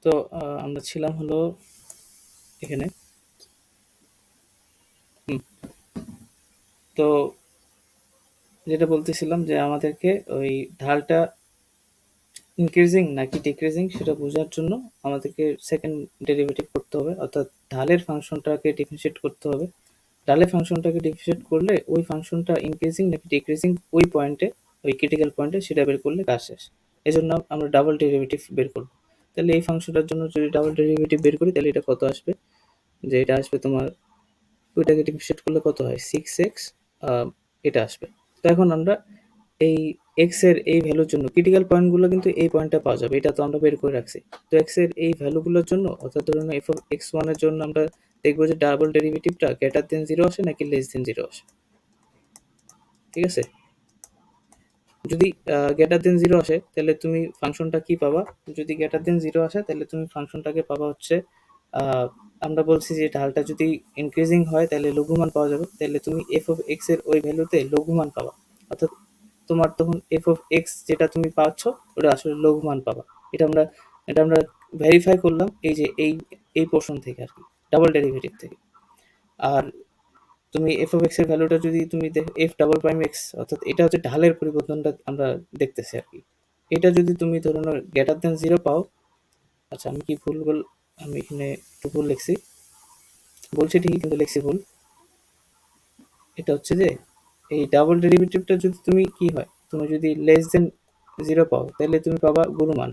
তো আমরা ছিলাম হলো এখানে। হুম, তো যেটা বলতেছিলাম যে আমাদেরকে ওই ঢালটা ইনক্রিজিং নাকি ডিক্রিজিং সেটা বোঝার জন্য আমাদেরকে সেকেন্ড ডেরিভেটিভ করতে হবে, অর্থাৎ ঢালের ফাংশনটাকে ডিফারেন্সিয়েট করতে হবে। ঢালের ফাংশনটাকে ডিফারেন্সিয়েট করলে ওই ফাংশনটা ইনক্রিজিং নাকি ডিক্রিজিং ওই পয়েন্টে, ওই ক্রিটিক্যাল পয়েন্টে সেটা বের করলে কাজ শেষ। এজন্য আমরা ডাবল ডেরিভেটিভ বের করব। তাহলে এই ফাংশনটার জন্য যদি ডাবল ডেরিভেটিভ বের করি তাহলে এটা কত আসবে, যে এটা আসবে তোমার ওইটাকে ডিফারেন্সিয়েট করলে কত হয় 6x, এটা আসবে। তো এখন আমরা এই এক্স এর এই ভ্যালুর জন্য ক্রিটিক্যাল পয়েন্টগুলো কিন্তু এই পয়েন্টটা পাওয়া যাবে, এটা তো আমরা বের করে রাখছি। তো এক্স এর এই ভ্যালুগুলোর জন্য, অর্থাৎ ধরুন এফ অফ এক্স ওয়ানের জন্য আমরা দেখবো যে ডাবল ডেরিভেটিভটা গ্রেটার দেন জিরো আসে নাকি লেস দেন জিরো আসে। ঠিক আছে, যদি গ্রেটার দেন জিরো আসে তাহলে তুমি ফাংশনটা কি পাবা, যদি গ্রেটার দেন জিরো আসে তাহলে তুমি ফাংশনটাকে পাবা হচ্ছে আহ, আমরা বলছি যে ঢালটা যদি ইনক্রিজিং হয় তাহলে লঘুমান পাওয়া যাবে, তাহলে তুমি এফ অফ এক্স এর ওই ভ্যালুতে লঘুমান পাবা। অর্থাৎ তোমার তখন এফ অফ এক্স যেটা তুমি পাচ্ছ ওটা আসলে লঘুমান পাবা। এটা আমরা ভেরিফাই করলাম এই যে এই পোর্শন থেকে আর কি, ডাবল ডেরিভেটিভ থেকে। আর তুমি এফ অফ এক্স এর ভ্যালুটা যদি তুমি দেখো এফ ডাবল প্রাইম এক্স, অর্থাৎ এটা হচ্ছে ঢালের পরিবর্তনটা আমরা দেখতেছি আর কি। এটা যদি তুমি ধরো গ্রেটার দেন জিরো পাও, আচ্ছা আমি কি ভুল বল, আমি এখানে একটু ভুল লিখছি, বলছি ঠিকই কিন্তু লিখছি ভুল। এটা হচ্ছে যে এই ডাবল ডেরিভেটিভটা যদি তুমি কি হয়, তুমি যদি লেস দেন জিরো পাও তাহলে তুমি পাবা গুণমান,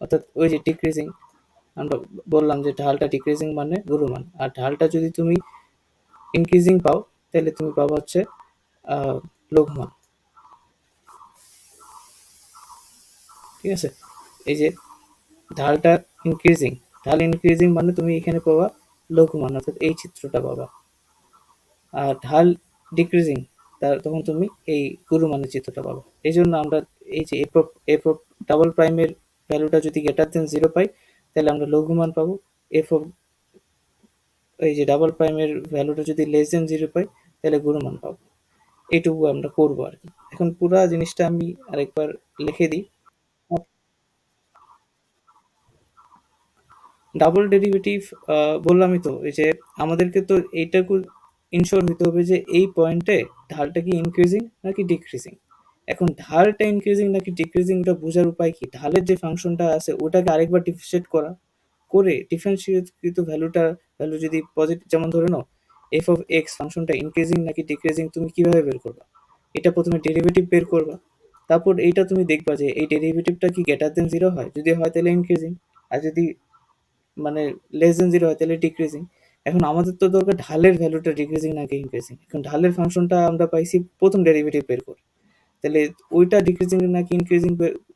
অর্থাৎ ওই যে ডিক্রিজিং, আমরা বললাম যে ঢালটা ডিক্রিজিং মানে গুণমান। আর ঢালটা যদি তুমি ইনক্রিজিং পাও তাহলে তুমি পাবা হচ্ছে আহ, লঘুমান। ঠিক আছে, এই যে ঢালটা ইনক্রিজিং, ঢাল ইনক্রিজিং মানে তুমি এখানে পাবা লঘুমান, অর্থাৎ এই চিত্রটা পাবা। আর ঢাল ডিক্রিজিং তার তখন তুমি এই গুরুমানের চিত্রটা পাবা। এই জন্য আমরা এই যে এফ অফ ডাবল প্রাইমের ভ্যালুটা যদি গ্রেটার দেন জিরো পাই তাহলে আমরা লঘুমান পাবো। এফ অফ এই যে ডাবল প্রাইমের ভ্যালুটা যদি লেস দেন জিরো পাই তাহলে গুরুমান পাবো। এইটুকু আমরা করবো আর কি। এখন পুরা জিনিসটা আমি আরেকবার লিখে দিই। ডাবল ডেরিভেটিভ বললামই তো, এই যে আমাদেরকে তো এইটাকে ইনশিওর হতে হবে যে এই পয়েন্টে ঢালটা কি ইনক্রিজিং নাকি ডিক্রিজিং। এখন ঢালটা ইনক্রিজিং নাকি ডিক্রিজিং ওটা বোঝার উপায় কি, ঢালের যে ফাংশনটা আছে ওটাকে আরেকবার ডিফারেন্সিয়েট করা, করে ডিফারেন্সিয়েট ভ্যালু যদি পজিটিভ, যেমন ধরে নাও এফ অফ এক্স ফাংশনটা ইনক্রিজিং নাকি ডিক্রিজিং তুমি কিভাবে বের করবা, এটা প্রথমে ডেরিভেটিভ বের করবা। তারপর এইটা তুমি দেখবা যে এই ডেরিভেটিভটা কি গ্রেটার দেন জিরো হয়, যদি হয় তাহলে ইনক্রিজিং, আর যদি মানে লেস দেন জিরো হয় তাহলে ডিক্রিজিং। এখন আমাদের তো দরকার ঢালের ভ্যালুটা ডিক্রিজিং নাকি ইনক্রিজিং। এখন ঢালের ফাংশনটা আমরা পাইছি প্রথম ডেরিভেটিভ বের করে, তাহলে ওইটা ডিক্রিজিং নাকি ইনক্রিজিং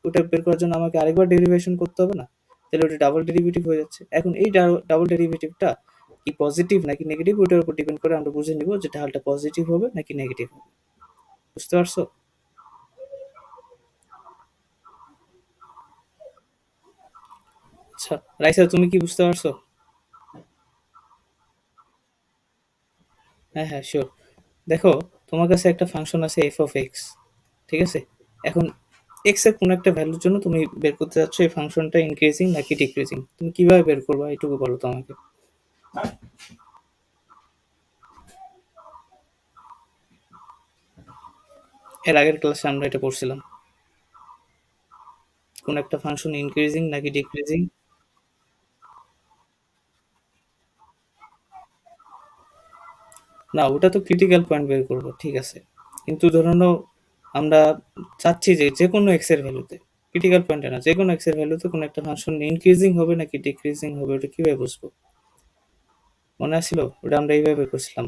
ওটা বের করার জন্য আমাকে আরেকবার ডেরিভেশন করতে হবে না, তাহলে ওটা ডাবল ডেরিভেটিভ হয়ে যাচ্ছে। এখন এই ডাবল ডেরিভেটিভটা কি পজিটিভ নাকি নেগেটিভ ওটার উপর ডিপেন্ড করে আমরা বুঝে নিব যে ঢালটা পজিটিভ হবে নাকি নেগেটিভ হবে। বুঝতে পারছো? আচ্ছা রাইসা, তুমি কি বুঝতে পারছো? হ্যাঁ হ্যাঁ শিওর। দেখো, তোমার কাছে একটা ফাংশন আছে এফ অফ এক্স, ঠিক আছে? এখন এক্স এর কোনো একটা ভ্যালুর জন্য তুমি বের করতে যাচ্ছ এই ফাংশনটা ইনক্রিজিং নাকি ডিক্রিজিং, তুমি কিভাবে বের করবা এটুকু বলো তো আমাকে। এর আগের ক্লাসে আমরা এটা পড়ছিলাম, কোন একটা ফাংশন ইনক্রিজিং নাকি ডিক্রিজিং। না, ওটা তো ক্রিটিক্যাল পয়েন্ট বের করবো, ঠিক আছে, কিন্তু ধরে নাও আমরা চাচ্ছি যে যে কোনো এক্স এর ভ্যালুতে, ক্রিটিক্যাল পয়েন্টে না, যে কোনো এক্স এর ভ্যালুতে কোনো একটা ফাংশন ইনক্রিজিং হবে নাকি ডিক্রিজিং হবে ওটা কিভাবে বুঝবো? মনে আসছিল ওটা আমরা এইভাবে বের করছিলাম।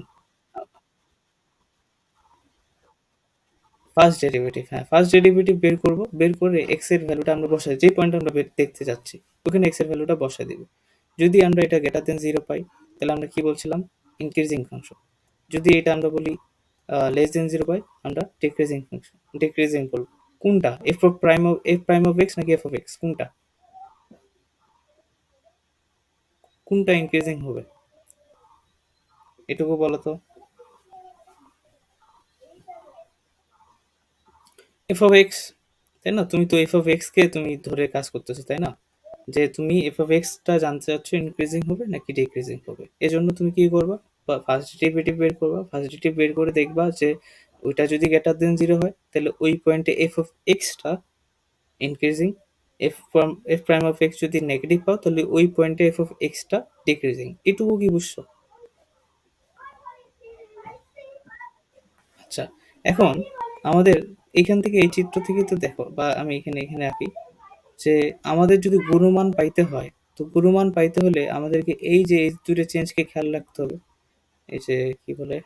ফার্স্ট ডেরিভেটিভ, হ্যাঁ ফার্স্ট ডেরিভেটিভ বের করব, বের করে এক্স এর ভ্যালুটা আমরা বসাই, যে পয়েন্ট আমরা দেখতে যাচ্ছি ওখানে এক্স এর ভ্যালুটা বসাই দিব। যদি আমরা এটা গ্রেটার দেন জিরো পাই তাহলে আমরা কি বলছিলাম, ইনক্রিজিং ফাংশন। যদি এটা আমরা বলি লেস দেন জিরো পাই আমরা ডিক্রিজিং ফাংশন, ডিক্রিজিং বলবো। কোনটা, এফ প্রাইম অফ এক্স নাকি এফ অফ এক্স, কোনটা, কোনটা ইনক্রিজিং হবে এটুকু বলো তো। এফ অফ এক্স, তাই না? তুমি তো এফ অফ এক্স কে তুমি ধরে কাজ করতেছো তাই না? যে তুমি এফ অফ এক্সটা জানতে চাচ্ছ ইনক্রিজিং হবে নাকি ডিক্রিজিং হবে। এজন্য তুমি কি করবা, ফার্স্ট ডেরিভেটিভ বের করবা। ফার্স্ট ডেরিভেটিভ বের করে দেখবা যে ওইটা যদি গ্রেটার দেন জিরো হয় তাহলে ওই পয়েন্টে F of extra increasing, F prime of x যদি নেগেটিভ পাও তাহলে ওই পয়েন্টে এফ অফ এক্সটা ডিক্রিজিং। এটুকু কি বুঝছো? আচ্ছা, এখন আমাদের এইখান থেকে এই চিত্র থেকে তো দেখো, বা আমি এখানে এখানে আঁকি, যে আমাদের যদি গুণমান পাইতে হয়, তো গুণমান পাইতে হলে আমাদেরকে এই যে এই দুটো চেঞ্জকে খেয়াল রাখতে হবে। এই যে কি বলে,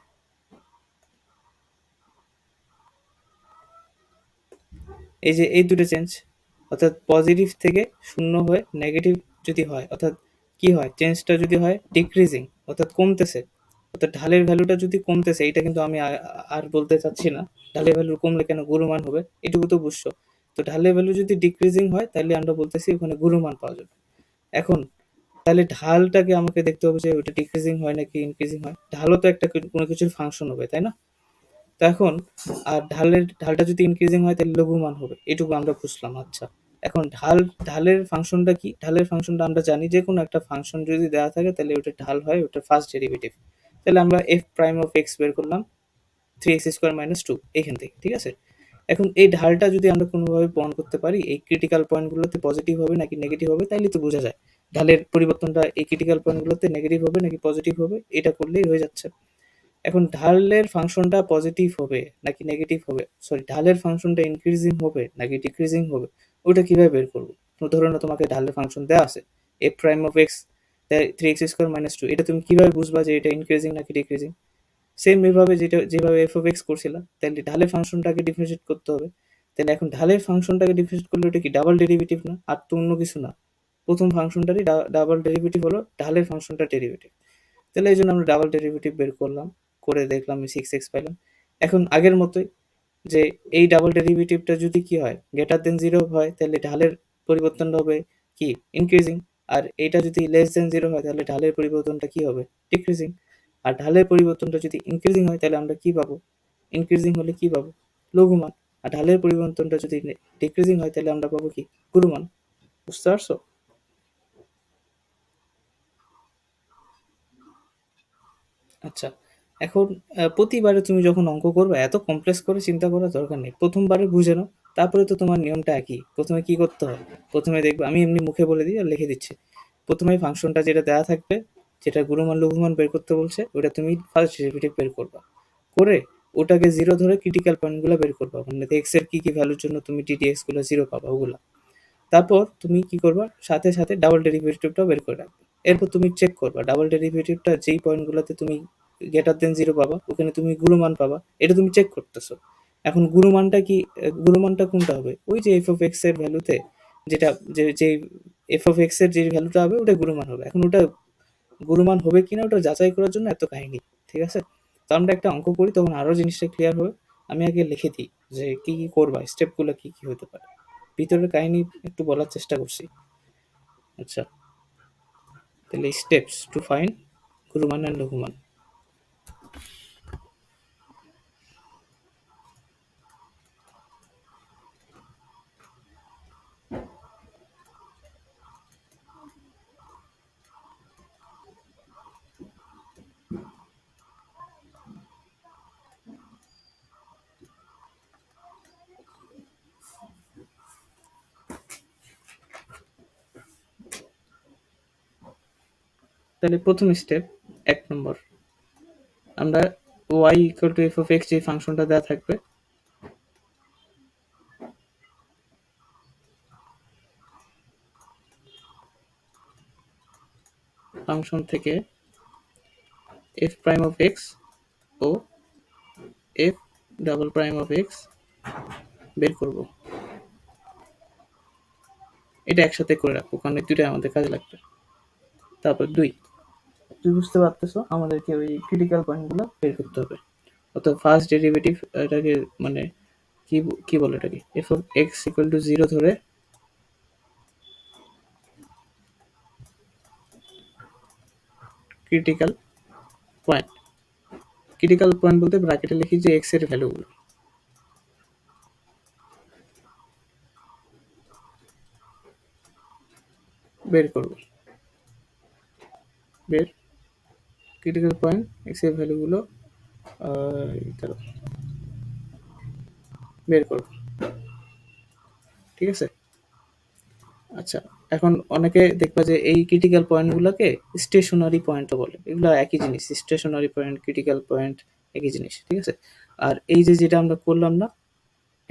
এই যে এই দুটো চেঞ্জ, অর্থাৎ পজিটিভ থেকে শূন্য হয়ে নেগেটিভ যদি হয়, অর্থাৎ কি হয়, চেঞ্জটা যদি হয় ডিক্রিজিং অর্থাৎ কমতেছে, অর্থাৎ ঢালের ভ্যালুটা যদি কমতেছে, এটা কিন্তু আমি আর বলতে চাচ্ছি না ঢালের ভ্যালু কমলে কেন গুণমান হবে, এটুকু তো বুঝছো। তো ঢালের ভ্যালু যদি ডিক্রিজিং হয় তাহলে আমরা বলতেছি ওখানে গুণমান পাওয়া যাবে। এখন তাহলে ঢালটাকে আমাকে দেখতে হবে যে ওটা ডিক্রিজিং হয় নাকি ইনক্রিজিং হয়। ঢালও তো একটা কোনো কিছুর ফাংশন হবে, তাই না? তো এখন ঢালটা যদি ইনক্রিজিং হয় তাহলে লঘুমান হবে, এটুকু আমরা বুঝলাম। আচ্ছা, এখন ঢালের ফাংশনটা কি? ঢালের ফাংশনটা আমরা জানি যে কোনো একটা ফাংশন যদি দেওয়া থাকে তাহলে ওটা ঢাল হয় ওটা ফার্স্ট ডেরিভেটিভ। তাহলে আমরা এফ প্রাইম অফ এক্স বের করলাম, three X square minus two, এখান থেকে, ঠিক আছে? এখন এই ঢালটা যদি আমরা কোনোভাবে প্রমাণ করতে পারি এই ক্রিটিক্যাল পয়েন্টগুলোতে পজিটিভ হবে নাকি নেগেটিভ হবে, তাইলে তো বোঝা যায় ঢালের পরিবর্তনটা এই ক্রিটিক্যাল পয়েন্টগুলোতে নেগেটিভ হবে নাকি পজিটিভ হবে, এটা করলেই হয়ে যাচ্ছে। এখন ঢালের ফাংশনটা পজিটিভ হবে নাকি নেগেটিভ হবে, সরি, ঢালের ফাংশনটা ইনক্রিজিং হবে নাকি ডিক্রিজিং হবে, ওটা কিভাবে বের করবো? তো ধরো না তোমাকে ঢালের ফাংশন দেওয়া আছে F prime of X three X square minus two, এটা তুমি কিভাবে বুঝবা যে এটা ইনক্রিজিং নাকি ডিক্রিজিং? সেম এভাবে যেভাবে এফ অফ এক্স করছিলাম, তাহলে ঢালের ফাংশনটাকে ডিফারেন্সিয়েট করতে হবে। তাহলে এখন ঢালের ফাংশনটাকে ডিফারেন্সিয়েট করলে ওটা কি ডাবল ডেরিভেটিভ না? আর তো অন্য কিছু না, প্রথম ফাংশনটারই ডাবল ডেরিভেটিভ হলো ঢালের ফাংশনটা ডেরিভেটিভ। তাহলে এই জন্য আমরা ডাবল ডেরিভেটিভ বের করলাম, করে দেখলাম আমি সিক্স এক্স পাইলাম। এখন আগের মতোই, যে এই ডাবল ডেরিভেটিভটা যদি কি হয় গ্রেটার দেন জিরো হয় তাহলে ঢালের পরিবর্তনটা হবে কি, ইনক্রিজিং। আর এটা যদি লেস দেন জিরো হয় তাহলে ঢালের পরিবর্তনটা কি হবে, ডিক্রিজিং। আর ঢালের পরিবর্তনটা যদি ইনক্রিজিং হয় তাহলে আমরা কি পাবো, ইনক্রিজিং হলে কি পাবো, লঘুমান। আর ঢালের পরিবর্তনটা যদি ডিক্রিজিং হয় তাহলে আমরা পাবো কি, গুরুমান। বুঝতে পারছো? আচ্ছা, এখন প্রতিবারে তুমি যখন অঙ্ক করবে এত কমপ্লেক্স করে চিন্তা করার দরকার নেই, প্রথমবারে বুঝে নাও। তারপরে তো তোমার নিয়মটা একই, প্রথমে কি করতে হয়, প্রথমে দেখবে আমি এমনি মুখে বলে দিই আর লিখে দিচ্ছি। প্রথমে ফাংশনটা যেটা দেওয়া থাকবে, যেটা গুণমান লঘুমান বের করতে বলছে, ওটা তুমি ফার্স্ট ডেরিভেটিভ বের করবা, করে ওটাকে জিরো ধরে ক্রিটিক্যাল পয়েন্টগুলো বের করবা, মানে এক্স এর কি কি ভ্যালুর জন্য তুমি ডিডিএক্স গুলো জিরো পাবা ওগুলা। তারপর তুমি কি করবা, সাথে সাথে ডাবল ডেরিভেটিভটাও বের করে রাখবে। এরপর তুমি চেক করবা ডাবল ডেরিভেটিভটা যেই পয়েন্টগুলোতে তুমি গ্রেটার দেন জিরো পাবা ওখানে তুমি গুণমান পাবা, এটা তুমি চেক করতেছো। এখন গুণমানটা কি, গুণমানটা কোনটা হবে, ওই যে এফ অফ এক্স এর ভ্যালুতে, যেটা যে এফ অফ এক্স এর যে ভ্যালুটা হবে ওটা গুণমান হবে। এখন ওটা গুণমান হবে কিনা ওটা যাচাই করার জন্য এত কাহিনী, ঠিক আছে? তো আমরা একটা অঙ্ক করি তখন আরো জিনিসটা ক্লিয়ার হবে। আমি আগে লিখে দিই যে কি কি করবা, স্টেপগুলো কি কি হতে পারে, ভিতরের কাহিনী একটু বলার চেষ্টা করছি। আচ্ছা, তাহলে স্টেপস টু ফাইন্ড গুরুমান অ্যান্ড লঘুমান। তাহলে প্রথম স্টেপ, এক নম্বর, আমরা Y equal to F of X যে ফাংশনটা দেওয়া থাকবে, ফাংশন থেকে এফ প্রাইম অফ এক্স ও F double prime of X বের করব। এটা একসাথে করে রাখবো কারণ এই দুটাই আমাদের কাজে লাগবে। তারপর দুই, তুই বুঝতে পারতেছো আমাদেরকে ওই ক্রিটিক্যাল পয়েন্টগুলো বের করতে হবে। অর্থাৎ ফার্স্ট ডেরিভেটিভ এটাকে, মানে কি কি বলে এটাকে, F of x equal to zero ধরে ক্রিটিক্যাল পয়েন্ট, ক্রিটিক্যাল পয়েন্ট বলতে ব্র্যাকেটে লিখি যে এক্স এর ভ্যালুগুলো, বের করব। বের ক্রিটিক্যাল পয়েন্ট এক্স এর ভ্যালুগুলো দাঁড়াও, বের করব। ঠিক আছে? আচ্ছা, এখন অনেকে দেখবা যে এই ক্রিটিক্যাল পয়েন্টগুলোকে স্টেশনারি পয়েন্টও বলে। এগুলো একই জিনিস। স্টেশনারি পয়েন্ট, ক্রিটিক্যাল পয়েন্ট একই জিনিস। ঠিক আছে? আর এই যে যেটা আমরা করলাম না,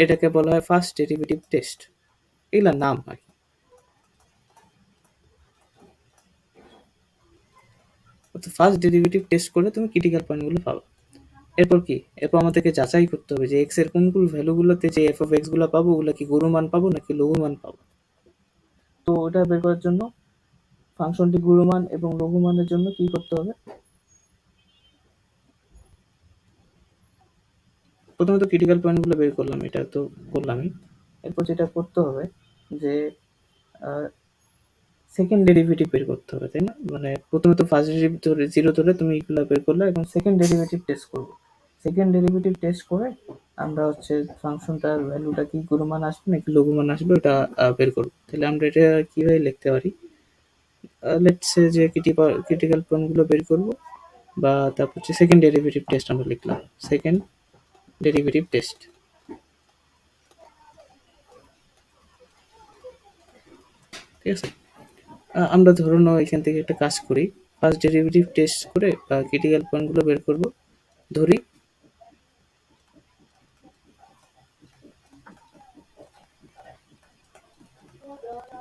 এটাকে বলা হয় ফার্স্ট ডেরিভেটিভ টেস্ট। এগুলা নাম আরকি। অর্থাৎ ফার্স্ট ডেরিভেটিভ টেস্ট করে তুমি ক্রিটিক্যাল পয়েন্টগুলো পাবা। এরপর কি? এরপর আমাদেরকে যাচাই করতে হবে যে এক্স এর কোন কোন ভ্যালুগুলোতে যে এফ অফ এক্স গুলো পাবো ওগুলো কি গুরু মান পাবো নাকি লঘু মান পাবো। তো ওটা বের করার জন্য ফাংশনটি গুরু মান এবং লঘু মানের জন্য কি করতে হবে? প্রথমে তো ক্রিটিক্যাল পয়েন্টগুলো বের করলাম, এটা তো করলামই। এরপর যেটা করতে হবে যে সেকেন্ড ডেরিভেটিভ বের করতে হবে, তাই না? মানে প্রথমে তো ফার্স্ট ডেরিভেটিভ ধরে জিরো ধরে তুমি এগুলো বের করলে, এখন সেকেন্ড ডেরিভেটিভ টেস্ট করবো। সেকেন্ড ডেরিভেটিভ টেস্ট করে আমরা হচ্ছে ফাংশনটার ভ্যালুটা কি গুণমান আসবে নাকি লঘুমান আসবে ওটা বের করবো। তাহলে আমরা এটা কিভাবে লিখতে পারি? লেটস সে যে ক্রিটিক্যাল পয়েন্টগুলো বের করবো, বা তারপর হচ্ছে সেকেন্ড ডেরিভেটিভ টেস্ট আমরা লিখলাম। সেকেন্ড ডেরিভেটিভ টেস্ট, ঠিক আছে? আমরা ধরো নাও এখান থেকে একটা কাজ করি, ফার্স্ট ডেরিভেটিভ টেস্ট করে ক্রিটিক্যাল পয়েন্টগুলো বের করব। ধরি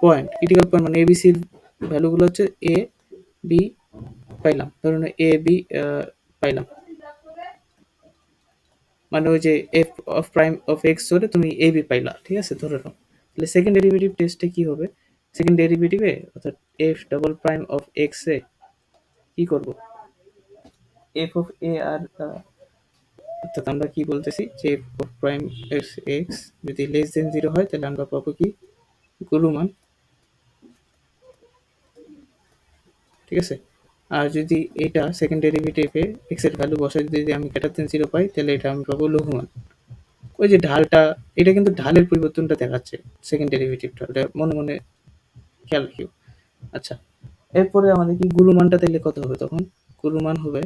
পয়েন্ট, ক্রিটিক্যাল পয়েন্ট মানে এবিসির ভ্যালুগুলো হচ্ছে এ বি পাইলাম, ধরুন এ বি পাইলাম, মানে ওই যে F of prime of x ধরে তুমি এ বি পাইলা, ঠিক আছে? ধরে নাও। তাহলে সেকেন্ড ডেরিভেটিভ টেস্টে কি হবে? সেকেন্ড ডেরিভেটিভে অর্থাৎ F double prime of X এ কি করব? এফ অফ এ আর অর্থাৎ আমরা কি বলতেছি যে F of prime x x যদি লেস দেন জিরো হয় তাহলে আমরা পাবো কি গুরুমান, ঠিক আছে? আর যদি এটা সেকেন্ড ডেরিভেটিভে এক্স এর ভ্যালু বসাই যদি আমি গ্রেটার দেন জিরো পাই তাহলে এটা আমি পাবো লঘুমান। ওই যে ঢালটা, এটা কিন্তু ঢালের পরিবর্তনটা দেখাচ্ছে সেকেন্ড ডেরিভেটিভটা, ওটা মনে মনে খেয়াল রাখিও। আচ্ছা, এরপরে আমাদের কি গুরুমানটা তাহলে কত হবে তখন? গুরুমান হবে,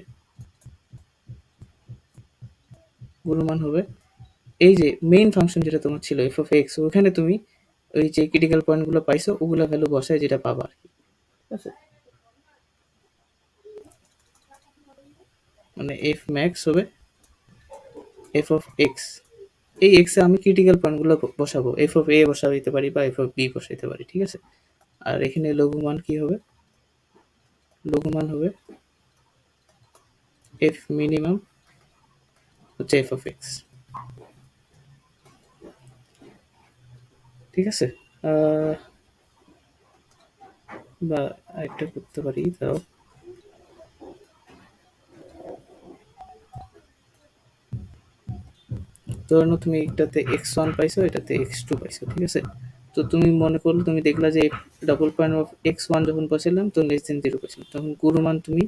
গুরুমান হবে এই যে মেইন ফাংশন যেটা তোমার ছিল এফ অফ এক্স, ওখানে তুমি ওই যে ক্রিটিক্যাল পয়েন্টগুলো পাইছো ওগুলা ভ্যালু বসায় যেটা পাবা আর কি, ঠিক আছে? মানে এফ ম্যাক্স হবে এফ অফ এক্স। এই এক্স এ আমি ক্রিটিক্যাল পয়েন্টগুলো বসাবো, এফ অফ এ বসাইতে পারি বা এফ অফ বি বসাইতে পারি, ঠিক আছে? আর এখানে লঘুমান কি হবে? লঘুমান হবে এফ মিনিমাম হচ্ছে এফ অফ এক্স, ঠিক আছে? আহ, বা আরেকটা করতে পারি, তাও ধরে নাও তুমি এটাতে এক্স ওয়ান পাইছো, এটাতে এক্স টু পাইছো, ঠিক আছে? তো তুমি মনে করলো তুমি দেখলা যে double point of X one যখন বসাইলাম তো লেস দেন জিরো পাইছিলাম, তখন গুরুমান তুমি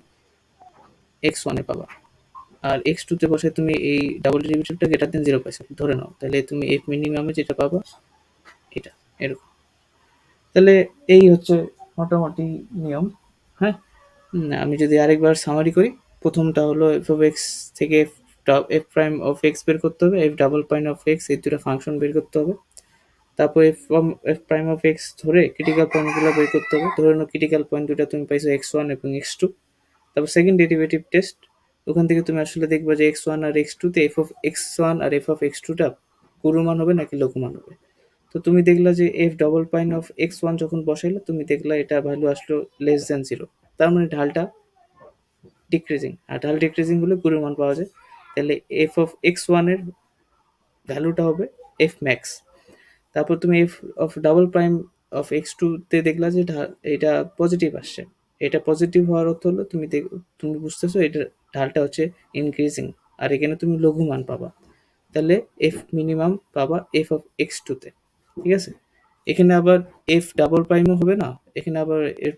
এক্স ওয়ানে পাবা। আর এক্স টু তে বসে তুমি এই ডাবল ডেরিভেটিভটা গ্রেটার দেন জিরো পাইছো ধরে নাও, তাহলে তুমি এফ মিনিমামে যেটা পাবা এটা এরকম। তাহলে এই হচ্ছে মোটামুটি নিয়ম। হ্যাঁ, আমি যদি আরেকবার সামারি করি, প্রথমটা হলো এফ অফ এক্স থেকে এফ প্রাইম অফ এক্স বের করতে হবে, F double point of x এই দুটো ফাংশন বের করতে হবে। তারপর এফ প্রাইম অফ এক্স ধরে ক্রিটিক্যাল পয়েন্টগুলো বের করতে হবে। ধরে নাও ক্রিটিক্যাল পয়েন্ট দুটো তুমি পাইছো এক্স ওয়ান এবং এক্স টু। তারপর সেকেন্ড ডেরিভেটিভ টেস্ট, ওখান থেকে তুমি আসলে দেখবে যে এক্স ওয়ান আর এক্স টুতে এফ অফ এক্স ওয়ান আর এফ অফ এক্স টুটা গুরুমান হবে নাকি লঘুমান হবে। তো তুমি দেখলা যে F double point of X one যখন বসাইলে তুমি দেখলা এটা ভ্যালু আসলো লেস দেন জিরো, তার মানে ঢালটা ডিক্রিজিং, আর ঢাল ডিক্রিজিং হলে গুরুমান পাওয়া যায়। তাহলে এফ অফ এক্স ওয়ান এর ভ্যালুটা হবে এফ ম্যাক্স। তারপর তুমি F of double prime of X two তে দেখলা যে এটা পজিটিভ আসছে। এটা পজিটিভ হওয়ার অর্থ হলো তুমি বুঝতেছো এটা ঢালটা হচ্ছে ইনক্রিজিং, আর এখানে তুমি লঘু মান পাবা। তাহলে এফ মিনিমাম পাবা এফ অফ এক্স টু তে, ঠিক আছে? এখানে আবার এফ ডাবল প্রাইমও হবে না, এখানে আবার এফ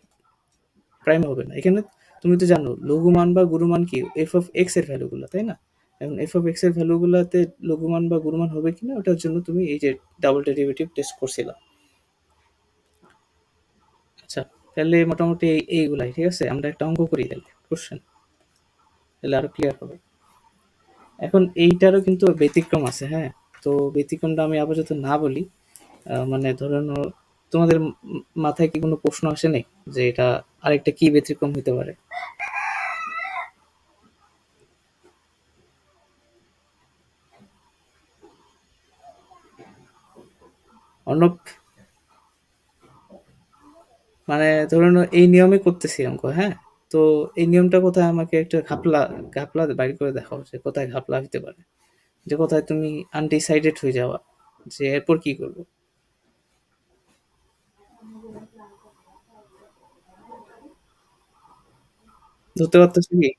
প্রাইম হবে না। এখানে তুমি তো জানো লঘুমান বা গুরুমান কি এফ অফ এক্স এর ভ্যালুগুলো, তাই না? এখন এফ অফ এক্স এর ভ্যালুগুলোতে লঘুমান বা গুরুমান হবে কিনা ওটার জন্য তুমি এই যে ডাবল ডেরিভেটিভ টেস্ট করছিলা। আচ্ছা, তাহলে মোটামুটি এইগুলাই ঠিক আছে। আমরা একটা অঙ্ক করি তাহলে কোশ্চেন, তাহলে আরো ক্লিয়ার হবে। এখন এইটারও কিন্তু ব্যতিক্রম আছে, হ্যাঁ। তো ব্যতিক্রমটা আমি আপাতত না বলি। মানে ধরে নাও তোমাদের মাথায় কি কোনো প্রশ্ন আসে নাই যে এটা আরেকটা কি ব্যতিক্রম হতে পারে? অর্ণব, মানে ধরে নাও এই নিয়মে করতেছি অঙ্ক, হ্যাঁ। তো এই নিয়মটা কোথায় আমাকে একটা ঘাপলা ঘাপলা বাইর করে দেখাও যে কোথায় ঘাপলা হতে পারে, যে কোথায় তুমি আনডিসাইডেড হয়ে যাওয়া যে এরপর কি করবো। ধরতে পারতেছি কি?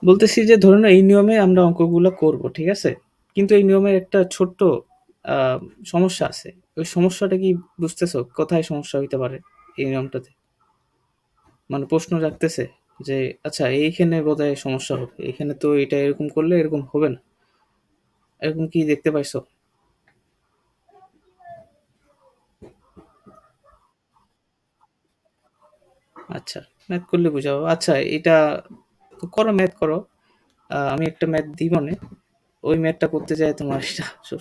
বলতেছি যে ধরুন এই নিয়মে আমরা অঙ্কগুলো করব, ঠিক আছে? কিন্তু এই নিয়মের একটা ছোট্ট আ সমস্যা আছে। ওই সমস্যাটা কি বুঝতেছো? কোথায় সমস্যা হইতে পারে এই নিয়মটাতে? মানে প্রশ্ন জাগতেছে যে আচ্ছা এইখানে বোধহয় সমস্যা হবে। এখানে তো এটা এরকম করলে এরকম হবে না। এরকম কি দেখতে পাইছো? আচ্ছা, ম্যাথ করলে বুঝাবো। আচ্ছা এটা তো করো, ম্যাথ করো। আমি একটা ম্যাথ দিবনে, ওই ম্যাথটা করতে যাই তোমার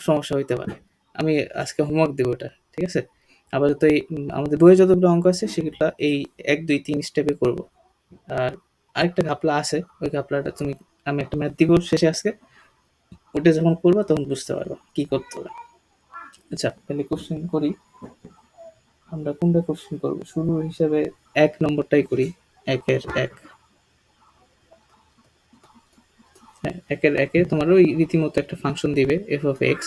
সমস্যা হইতে পারে। আমি আজকে হোমওয়ার্ক দেবো এটা, ঠিক আছে? আপাতত এই আমাদের বইয়ে যতগুলো অঙ্ক আছে সেগুলা এই ১, ২, ৩ স্টেপে করব। আর আরেকটা ঘাপলা আছে, ওই ঘাপলাটা তুমি, আমি একটা ম্যাথ দিব শেষে আজকে, ওটা যখন করবা তখন বুঝতে পারবা কি করতে হবে। আচ্ছা তাহলে কোশ্চেন করি। আমরা কোনটা কোশ্চেন করবো? শুরু হিসেবে ১ নম্বরটাই করি। ১ এর ১। হ্যাঁ, ১ এর ১ এ তোমার ওই রীতিমতো একটা ফাংশন দিবে f(x)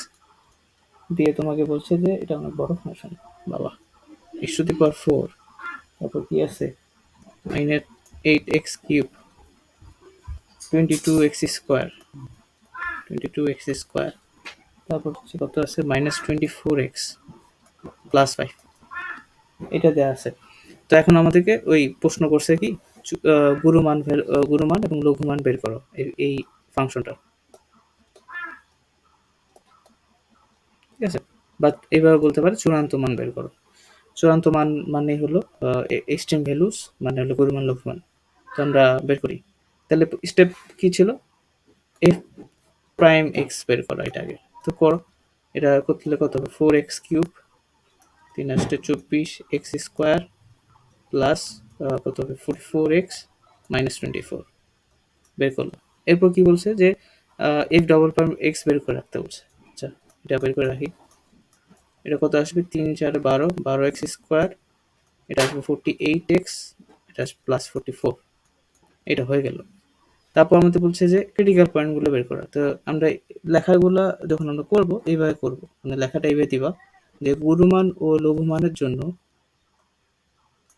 দিয়ে তোমাকে বলছে যে এটা অনেক বড় ফাংশন। বাবা! x⁴, তারপর কি আছে? মাইনাস 8x³ 22x², 22x², তারপর হচ্ছে কত আছে? -24x +5, এটা দেয়া আছে। তো এখন আমাদেরকে ওই প্রশ্ন করছে কি গুরুমান এবং লঘুমান বের করো এই ফাংশনটা, ঠিক আছে? বাট এইভাবে বলতে পারে চূড়ান্ত মান বের করো। চূড়ান্ত মান মানে হলো এক্সট্রিম ভ্যালুস, মানে হলো গুরুমান লঘুমান। তো আমরা বের করি। তাহলে স্টেপ কি ছিল? এফ প্রাইম এক্স বের করা, এটা আগে তো করো। এটা করতে কত হবে? 4x³ 3×24 x² প্লাস কত হবে? 44x -24 বের করলো। এরপর কি বলছে যে এফ ডবল প্রাইম এক্স বের করে রাখতে বলছে। আচ্ছা এটা বের করে রাখি। এটা কত আসবে? 3×4 = 12, 12x², এটা আসবে 48x, এটা আসবে +44, এটা হয়ে গেল। তারপর আমাদের বলছে যে ক্রিটিক্যাল পয়েন্টগুলো বের করা। তো আমরা লেখাগুলা যখন আমরা করব এইভাবে করব, মানে লেখাটা এইভাবে দিবা যে গুরুমান ও লঘুমানের জন্য,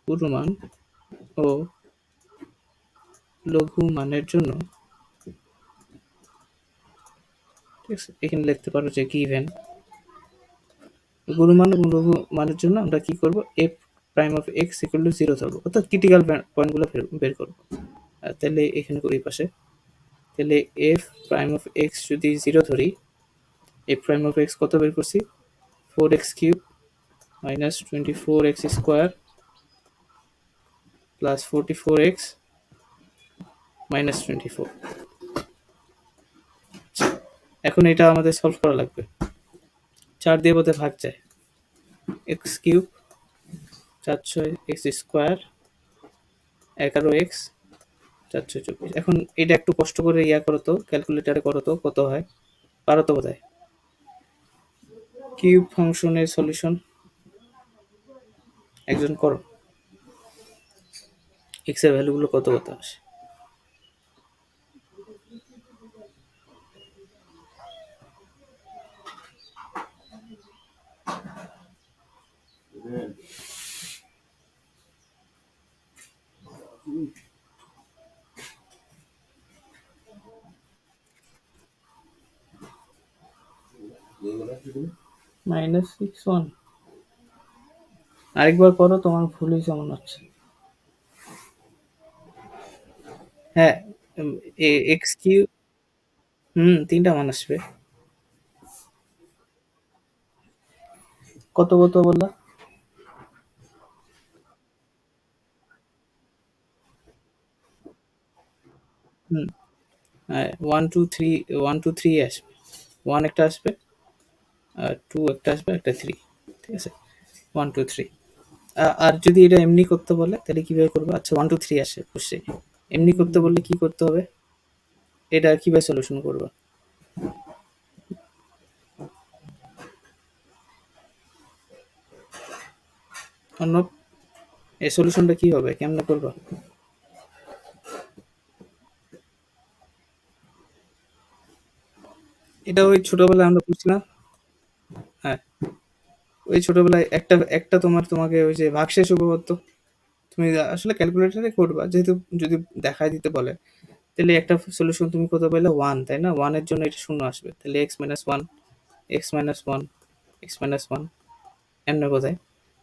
গুরুমান ও লঘুমানের জন্য, ঠিক আছে? এখানে লিখতে পারো যে গিভেন গুরুমান এবং লঘুমানের জন্য আমরা কি করব? F prime of x equal to 0 ধরবো, অর্থাৎ ক্রিটিক্যাল পয়েন্টগুলো বের করবো। তাহলে এখানে করি পাশে, তাহলে এফ প্রাইম অফ এক্স যদি 0 ধরি, এফ প্রাইম অফ এক্স কত বের করছি? 4x³ -24x² +44x -24। এখন এটা আমাদের সলভ করা লাগবে। 4 দিয়ে বোধহয় ভাগ যায়। x³ 4×6 x², 11x 4×24। এখন এটা একটু কষ্ট করে ইয়া করো তো, ক্যালকুলেটারে করো তো কত হয়, পারো তো বোধহয়। কিউব ফাংশনের সলিউশন একজন করো, x এর ভ্যালুগুলো কত কত আসে। -61, আরেকবার করো, তোমার ভুল হয়েছে মনে হচ্ছে। হ্যাঁ, x³ তিনটা মান আসবে। কত কত বললা? হুম, হ্যাঁ, 1 2 3, 1 2 3 আসবে। 1 একটা আসবে, 2 একটা আসবে, একটা 3। ঠিক আছে? 1 2 3। আর যদি এটা এমনি করতে বলে তাহলে কিভাবে করবো? আচ্ছা 1 2 3 আসে বুঝছি। এমনি করতে বললে কি করতে হবে? এটা কিভাবে সলিউশন করবা? অন্য এই সলিউশনটা কি হবে? কেমনে করবা? এটা ওই ছোটবেলায় আমরা বুঝছি না? হ্যাঁ, ওই ছোটবেলায় একটা একটা তোমাকে ওই যে ভাগশেষ উপপাদ্য, তুমি আসলে ক্যালকুলেটরে করবা যেহেতু, যদি দেখায় দিতে বলে তাহলে একটা সলিউশন তুমি কত পাইলে 1, তাই না? 1 এর জন্য এটা শূন্য আসবে, তাহলে x minus one, x minus one, x minus one, এমনি বোঝায়।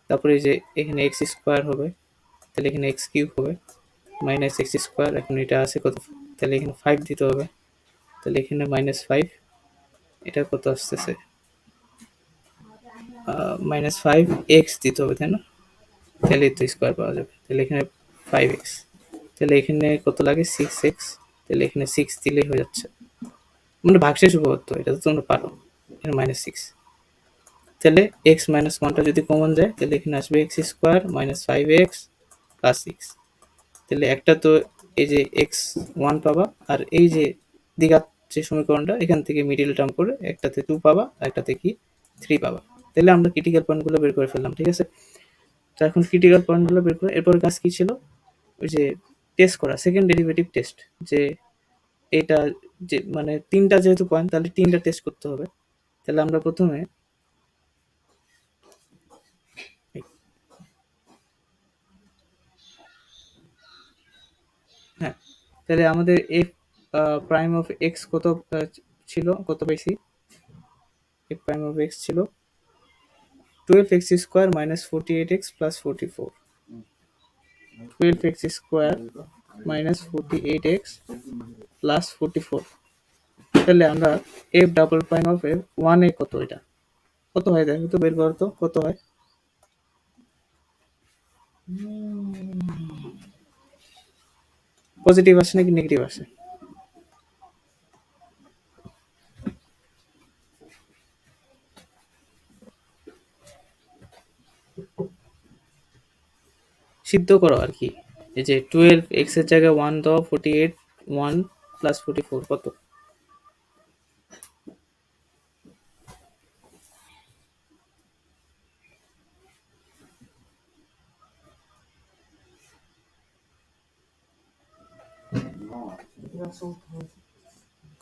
তারপরে এই যে এখানে এক্স স্কোয়ার হবে, তাহলে এখানে এক্স কিউব হবে, মাইনাস এক্স স্কোয়ার, এখন এটা আছে কত, তাহলে এখানে 5 দিতে হবে, তাহলে এখানে -5, এটা কত আসতেছে, -5 দিতে হবে, তাই না? তাহলে তো স্কোয়ার পাওয়া যাবে, তাহলে এখানে 5x, তাহলে এখানে কত লাগে 6x, তাহলে এখানে 6 দিলেই হয়ে যাচ্ছে। মানে ভাগশেষ উপপাদ্য, এটা তো তোমরা পারো। এখানে -6, তাহলে এক্স মাইনাস ওয়ানটা যদি কমন যায় তাহলে এখানে আসবে x square minus 5x plus 6। তাহলে একটা তো এই যে এক্স ওয়ান পাবা, আর এই যে দ্বিঘাত যে সমীকরণটা এখান থেকে মিডিল টার্ম করে একটাতে 2 পাবা আর একটাতে কি 3 পাবা। তাহলে আমরা ক্রিটিক্যাল পয়েন্টগুলো বের করে ফেললাম, ঠিক আছে? তো এখন ক্রিটিক্যাল পয়েন্টগুলো বের করে এরপর কাজ কি ছিল? ওই যে টেস্ট করা, সেকেন্ড ডেরিভেটিভ টেস্ট, যে এটা, যে মানে তিনটা যেহেতু পয়েন্ট তাহলে তিনটা টেস্ট করতে হবে। তাহলে আমরা প্রথমে, হ্যাঁ, তাহলে আমাদের এফ প্রাইম অফ এক্স কত ছিল, কত পাইছি? এফ প্রাইম অফ এক্স ছিল 12x square minus 48x plus 44। 12x square minus 48x plus 44। তাহলে আমরা F double prime of F one এ কত, এটা কত হয় দেখো তো, বের করো তো কত হয়। পজিটিভ আসে নাকি নেগেটিভ আসে? সিদ্ধ করো আর কি। এই যে 12x এর জায়গায় 1 দাও, 48, 1 প্লাস 44 কত?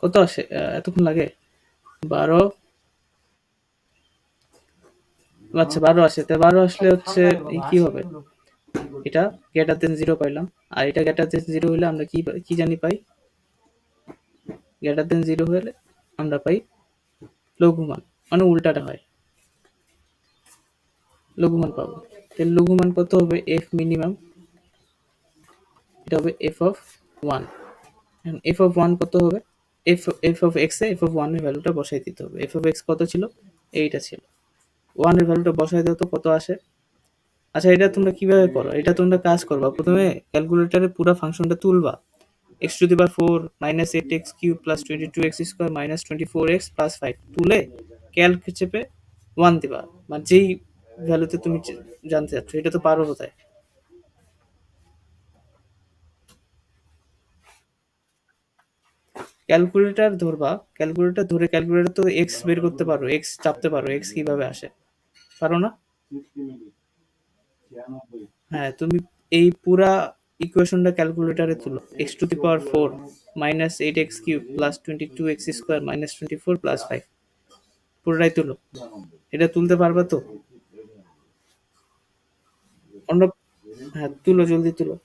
কত আসে? এতক্ষণ লাগে? 12, আচ্ছা 12 আসে, তা 12 আসলে হচ্ছে কি হবে? এটা গ্রেটার দেন জিরো পাইলাম, আর এটা গ্রেটার দেন জিরো হলে আমরা কি কি জানি পাই? গ্রেটার দেন জিরো হলে আমরা পাই লঘুমান, মানে উল্টাটা হয়, লঘুমান পাবো। তাহলে লঘুমান কত হবে? এফ মিনিমাম, এটা হবে F of one. F of one কত হবে? F F of X A F of one এর ভ্যালুটা বসাই দিতে হবে। এফ অফ এক্স কত ছিল? এইটা ছিল। ওয়ান এর ভ্যালুটা বসাই দাও তো কত আসে। আচ্ছা এটা তোমরা কিভাবে করো? এটা তোমরা কাজ করবা, প্রথমে ক্যালকুলেটরে পুরো ফাংশনটা তুলবা, X to the power four minus eight X cube plus 22x square minus 24x plus 5 তুলে ক্যালক চেপে ওয়ান দিবা, মানে যেই ভ্যালুতে তুমি জানতে চাচ্ছ। এটা তো পারো কোথায়? ক্যালকুলেটর ধরবা, ক্যালকুলেটর ধরে ক্যালকুলেটর তো এক্স বের করতে পারো, এক্স চাপতে পারো, এক্স কিভাবে আসে, পারো না? হ্যাঁ, তুমি এই পুরা ইকুয়েশনটা ক্যালকুলেটরে তুলো, x to the power four minus eight X cube plus 22x square minus 24 plus 5, পুরোটাই তুলো। এটা তুলতে পারবা তো? অন্য, হ্যাঁ তুলো, জলদি তুলো।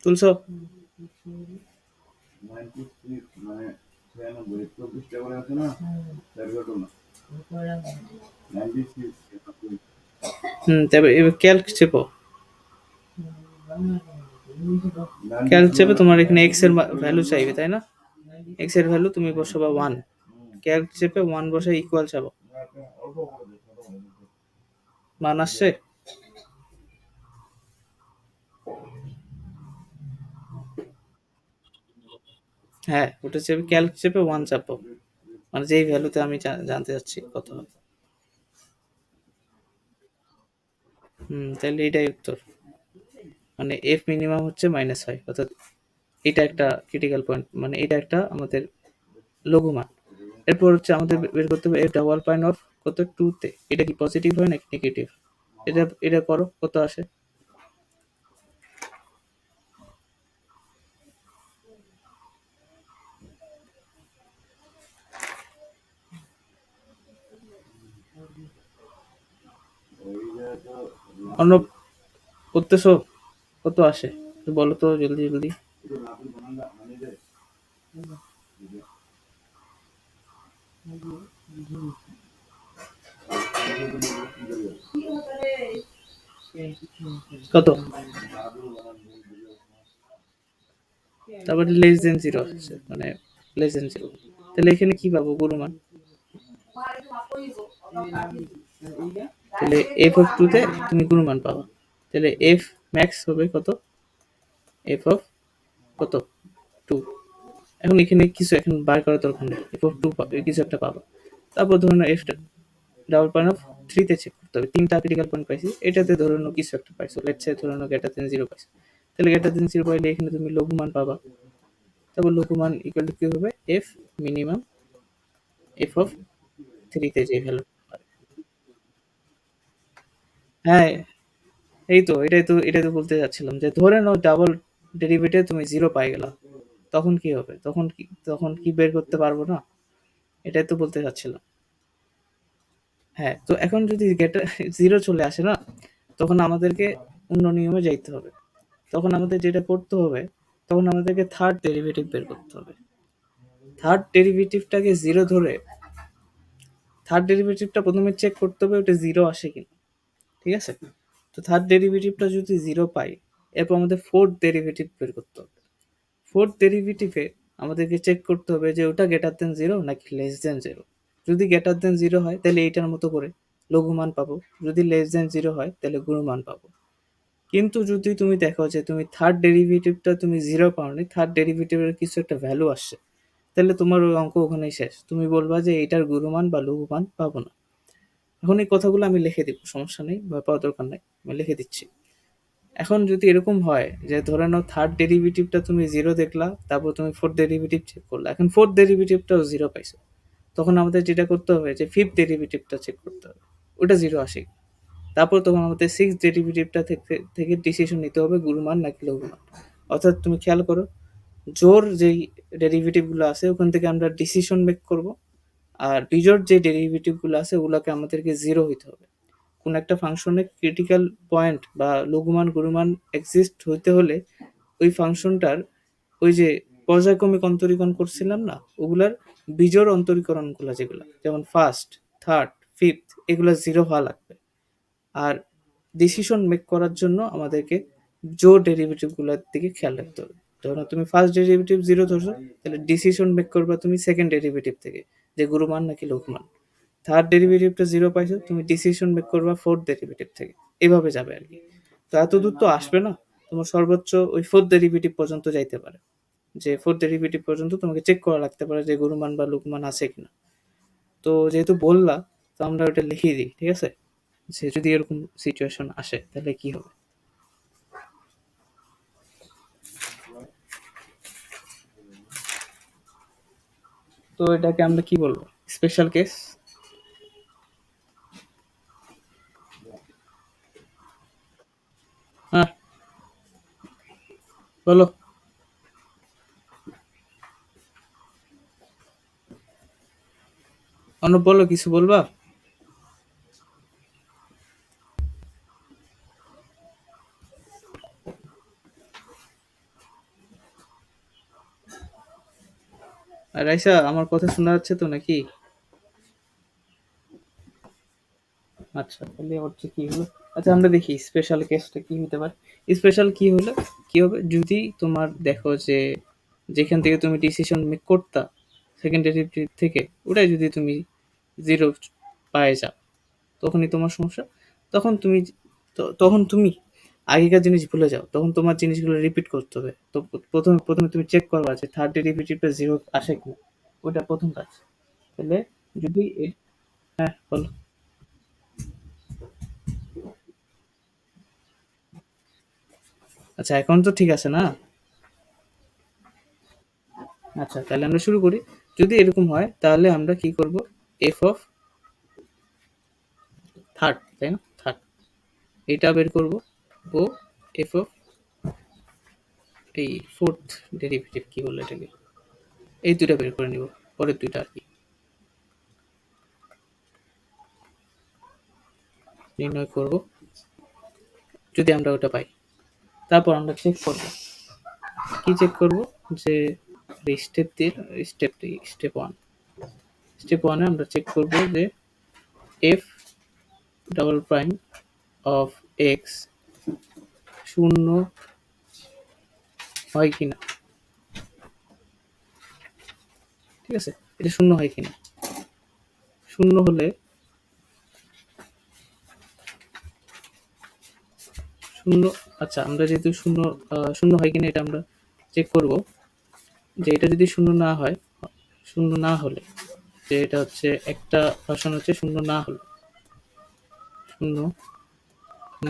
তুলছো? হুম, তবে এবার ক্যালক চেপো। ক্যালক চেপে তোমার এখানে এক্স এর ভ্যালু চাইবে, তাই না? এক্স এর ভ্যালু তুমি বসাবা ওয়ান, ক্যালক চেপে ওয়ান বসে ইকুয়াল চাবো, মান আসছে। হ্যাঁ, ওটা চেপে ক্যালক চেপে ওয়ান চাপো, মানে যেই ভ্যালুতে আমি জানতে চাচ্ছি কত হবে। তাহলে এটাই উত্তর, মানে এফ মিনিমাম হচ্ছে -5, অর্থাৎ এটা একটা ক্রিটিক্যাল পয়েন্ট, মানে এটা একটা আমাদের লঘু মান। এরপর হচ্ছে আমাদের বের করতে হবে এফ ডাবল পয়েন্ট অফ কত, 2 তে, এটা কি পজিটিভ হয় নাকি নেগেটিভ? এটা এটা করো, কত আসে? অন্য করতেছো, কত আসে তো বলো তো জলদি জলদি। কত? তারপরে লেস দেন জিরো আসছে, মানে লেস দেন জিরো, তাহলে এখানে কি পাবো গুরুমান? তাহলে এফ অফ টু তে তুমি গুরুমান পাবা, তাহলে এফ ম্যাক্স হবে কত? এফ অফ কত, টু। এখন এখানে কিছু এখন বার করার দরকার নেই, এফ অফ টু কিছু একটা পাবা। তারপর ধরুন এফ ডাবল পয়েন্ট অফ থ্রিতে চেক করতে হবে, তিনটা ক্রিটিক্যাল পয়েন্ট পাইছি, এটাতে ধরে নাও কিছু একটা পাইছো, লেটস সে ধরে নাও গ্রেটার দেন জিরো পাইছো, তাহলে গ্রেটার দেন জিরো পাইলে এখানে তুমি লঘু মান পাবা। তারপর লঘু মান ইকুয়াল টু কি হবে? এফ মিনিমাম এফ অফ থ্রিতে যে ভ্যালু। হ্যাঁ, এই তো এটাই তো বলতে যাচ্ছিলাম, যে ধরে নাও ডাবল ডেরিভেটিভ তুমি জিরো পাই গেলা, তখন কি হবে? তখন কি বের করতে পারবো না? এটাই তো বলতে চাচ্ছিলাম। হ্যাঁ, তো এখন যদি গেটার জিরো চলে আসে না, তখন আমাদেরকে অন্য নিয়মে যাইতে হবে। তখন আমাদের যেটা করতে হবে, তখন আমাদেরকে থার্ড ডেরিভেটিভ বের করতে হবে। থার্ড ডেরিভেটিভটাকে জিরো ধরে, থার্ড ডেরিভেটিভটা প্রথমে চেক করতে হবে ওটা জিরো আসে কিনা, ঠিক আছে? তো থার্ড ডেরিভেটিভটা যদি জিরো পাই, এরপর আমাদের ফোর্থ ডেরিভেটিভ বের করতে হবে। ফোর্থ ডেরিভেটিভে আমাদেরকে চেক করতে হবে যে ওটা গ্রেটার দেন জিরো নাকি লেস দেন জিরো। যদি গ্রেটার দেন জিরো হয় তাহলে এইটার মতো করে লঘুমান পাবো, যদি লেস দেন জিরো হয় তাহলে গুণমান পাবো। কিন্তু যদি তুমি দেখো যে তুমি থার্ড ডেরিভেটিভটা তুমি জিরো পাওনি, থার্ড ডেরিভেটিভের কিছু একটা ভ্যালু আসছে, তাহলে তোমার ওই অঙ্ক ওখানেই শেষ, তুমি বলবা যে এটার গুণমান বা লঘুমান পাবো না। এখন এই কথাগুলো আমি লিখে দিব, সমস্যা নেই, ভয় পাওয়ার দরকার নেই, আমি লিখে দিচ্ছি। এখন যদি এরকম হয় যে ধরে নাও থার্ড ডেরিভেটিভটা তুমি জিরো দেখলা, তারপর তুমি ফোর্থ ডেরিভেটিভ চেক করলা, এখন ফোর্থ ডেরিভেটিভটাও জিরো পাইছো, তখন আমাদের যেটা করতে হবে যে ফিফথ ডেরিভেটিভটা চেক করতে হবে ওটা জিরো আসে। তারপর তখন আমাদের সিক্স ডেরিভেটিভটা থেকে থেকে ডিসিশন নিতে হবে গুরুমান নাকি লঘুমান। অর্থাৎ তুমি খেয়াল করো, জোর যেই ডেরিভেটিভগুলো আছে ওখান থেকে আমরা ডিসিশন মেক করব, আর বিজোড় যে ডেরিভেটিভগুলো আছে ওগুলোকে আমাদেরকে জিরো হইতে হবে। কোন একটা ফাংশনে ক্রিটিক্যাল পয়েন্ট বা লঘুমান গুরুমান এক্সিস্ট হইতে হলে ওই ফাংশনটার ওই যে পর্যায়ক্রমিক অন্তরীকরণ করছিলাম না, ওগুলার বিজোড় অন্তরীকরণগুলো যেগুলো, যেমন ফার্স্ট, থার্ড, ফিফথ, এগুলো জিরো হওয়া লাগবে। আর ডিসিশন মেক করার জন্য আমাদেরকে জোড় ডেরিভেটিভ গুলোর দিকে খেয়াল রাখতে হবে। ধরো তুমি ফার্স্ট ডেরিভেটিভ জিরো ধরছো, তাহলে ডিসিশন মেক করবা তুমি সেকেন্ড ডেরিভেটিভ থেকে, যে গুরুমান নাকি লঘুমান। থার্ড ডেরিভেটিভটা জিরো পাইছো, তুমি ডিসিশন মেক করবা ফোর্থ ডেরিভেটিভ থেকে, এভাবে যাবে আর কি। তো এত দূর তো আসবে না, তোমার সর্বোচ্চ ওই ফোর্থ ডেরিভেটিভ পর্যন্ত যাইতে পারে, যে ফোর্থ ডেরিভেটিভ পর্যন্ত তোমাকে চেক করা লাগতে পারে যে গুরুমান বা লঘুমান আছে কিনা। তো যেহেতু বললা, তো আমরা ওটা লিখিয়ে দিই, ঠিক আছে? যে যদি এরকম সিচুয়েশন আসে তাহলে কি হবে। তো এটাকে আমরা কি বলবো? Special case. হ্যাঁ, বলো। অনুপ বলো, কিছু বলবা? আর রাইসা, আমার কথা শোনা যাচ্ছে তো নাকি? আচ্ছা, তাহলে হচ্ছে কি হলো, আচ্ছা আমরা দেখি স্পেশাল কেসটা কি হতে পারে। স্পেশাল কি হলে কি হবে, যদি তোমার দেখো যে যেখান থেকে তুমি ডিসিশন মেক করতা সেকেন্ড ডেরিভেটিভ থেকে, ওটাই যদি তুমি জিরো পায়ে যাও, তখনই তোমার সমস্যা। তখন তুমি তখন তুমি আগেকার জিনিস ভুলে যাও, তখন তোমার জিনিসগুলো রিপিট করতে হবে। তো প্রথমে প্রথমে তুমি চেক করবা যে থার্ড ডেরিভেটিভটা জিরো আসে কিনা, ওটা প্রথম কাজ। তাহলে যদি হ্যাঁ বলো। আচ্ছা এখন তো ঠিক আছে না? আচ্ছা তাহলে আমরা শুরু করি। যদি এরকম হয় তাহলে আমরা কি করব, এফ অফ থার্ড, তাই না, থার্ড, এটা বের করব। ও এফ অফ এই ফোর্থ ডেরিভেটিভ কি বললো এটাকে, এই দুইটা বের করে নিব, পরের দুইটা আর কি নির্ণয় করব, যদি আমরা ওটা পাই। তারপর আমরা চেক করব, কি চেক করব, যে স্টেপ দিয়ে, স্টেপ স্টেপ ওয়ান, স্টেপ ওয়ানে আমরা চেক করব যে F double prime of x শূন্য হয় কিনা। ঠিক আছে, এটা শূন্য হয় কিনা, শূন্য হলে, শূন্য, আচ্ছা আমরা যেহেতু শূন্য শূন্য হয় কিনা এটা আমরা চেক করব, যে এটা যদি শূন্য না হয়, শূন্য না হলে, যে এটা হচ্ছে একটা ভার্সন হচ্ছে শূন্য না হলে, শূন্য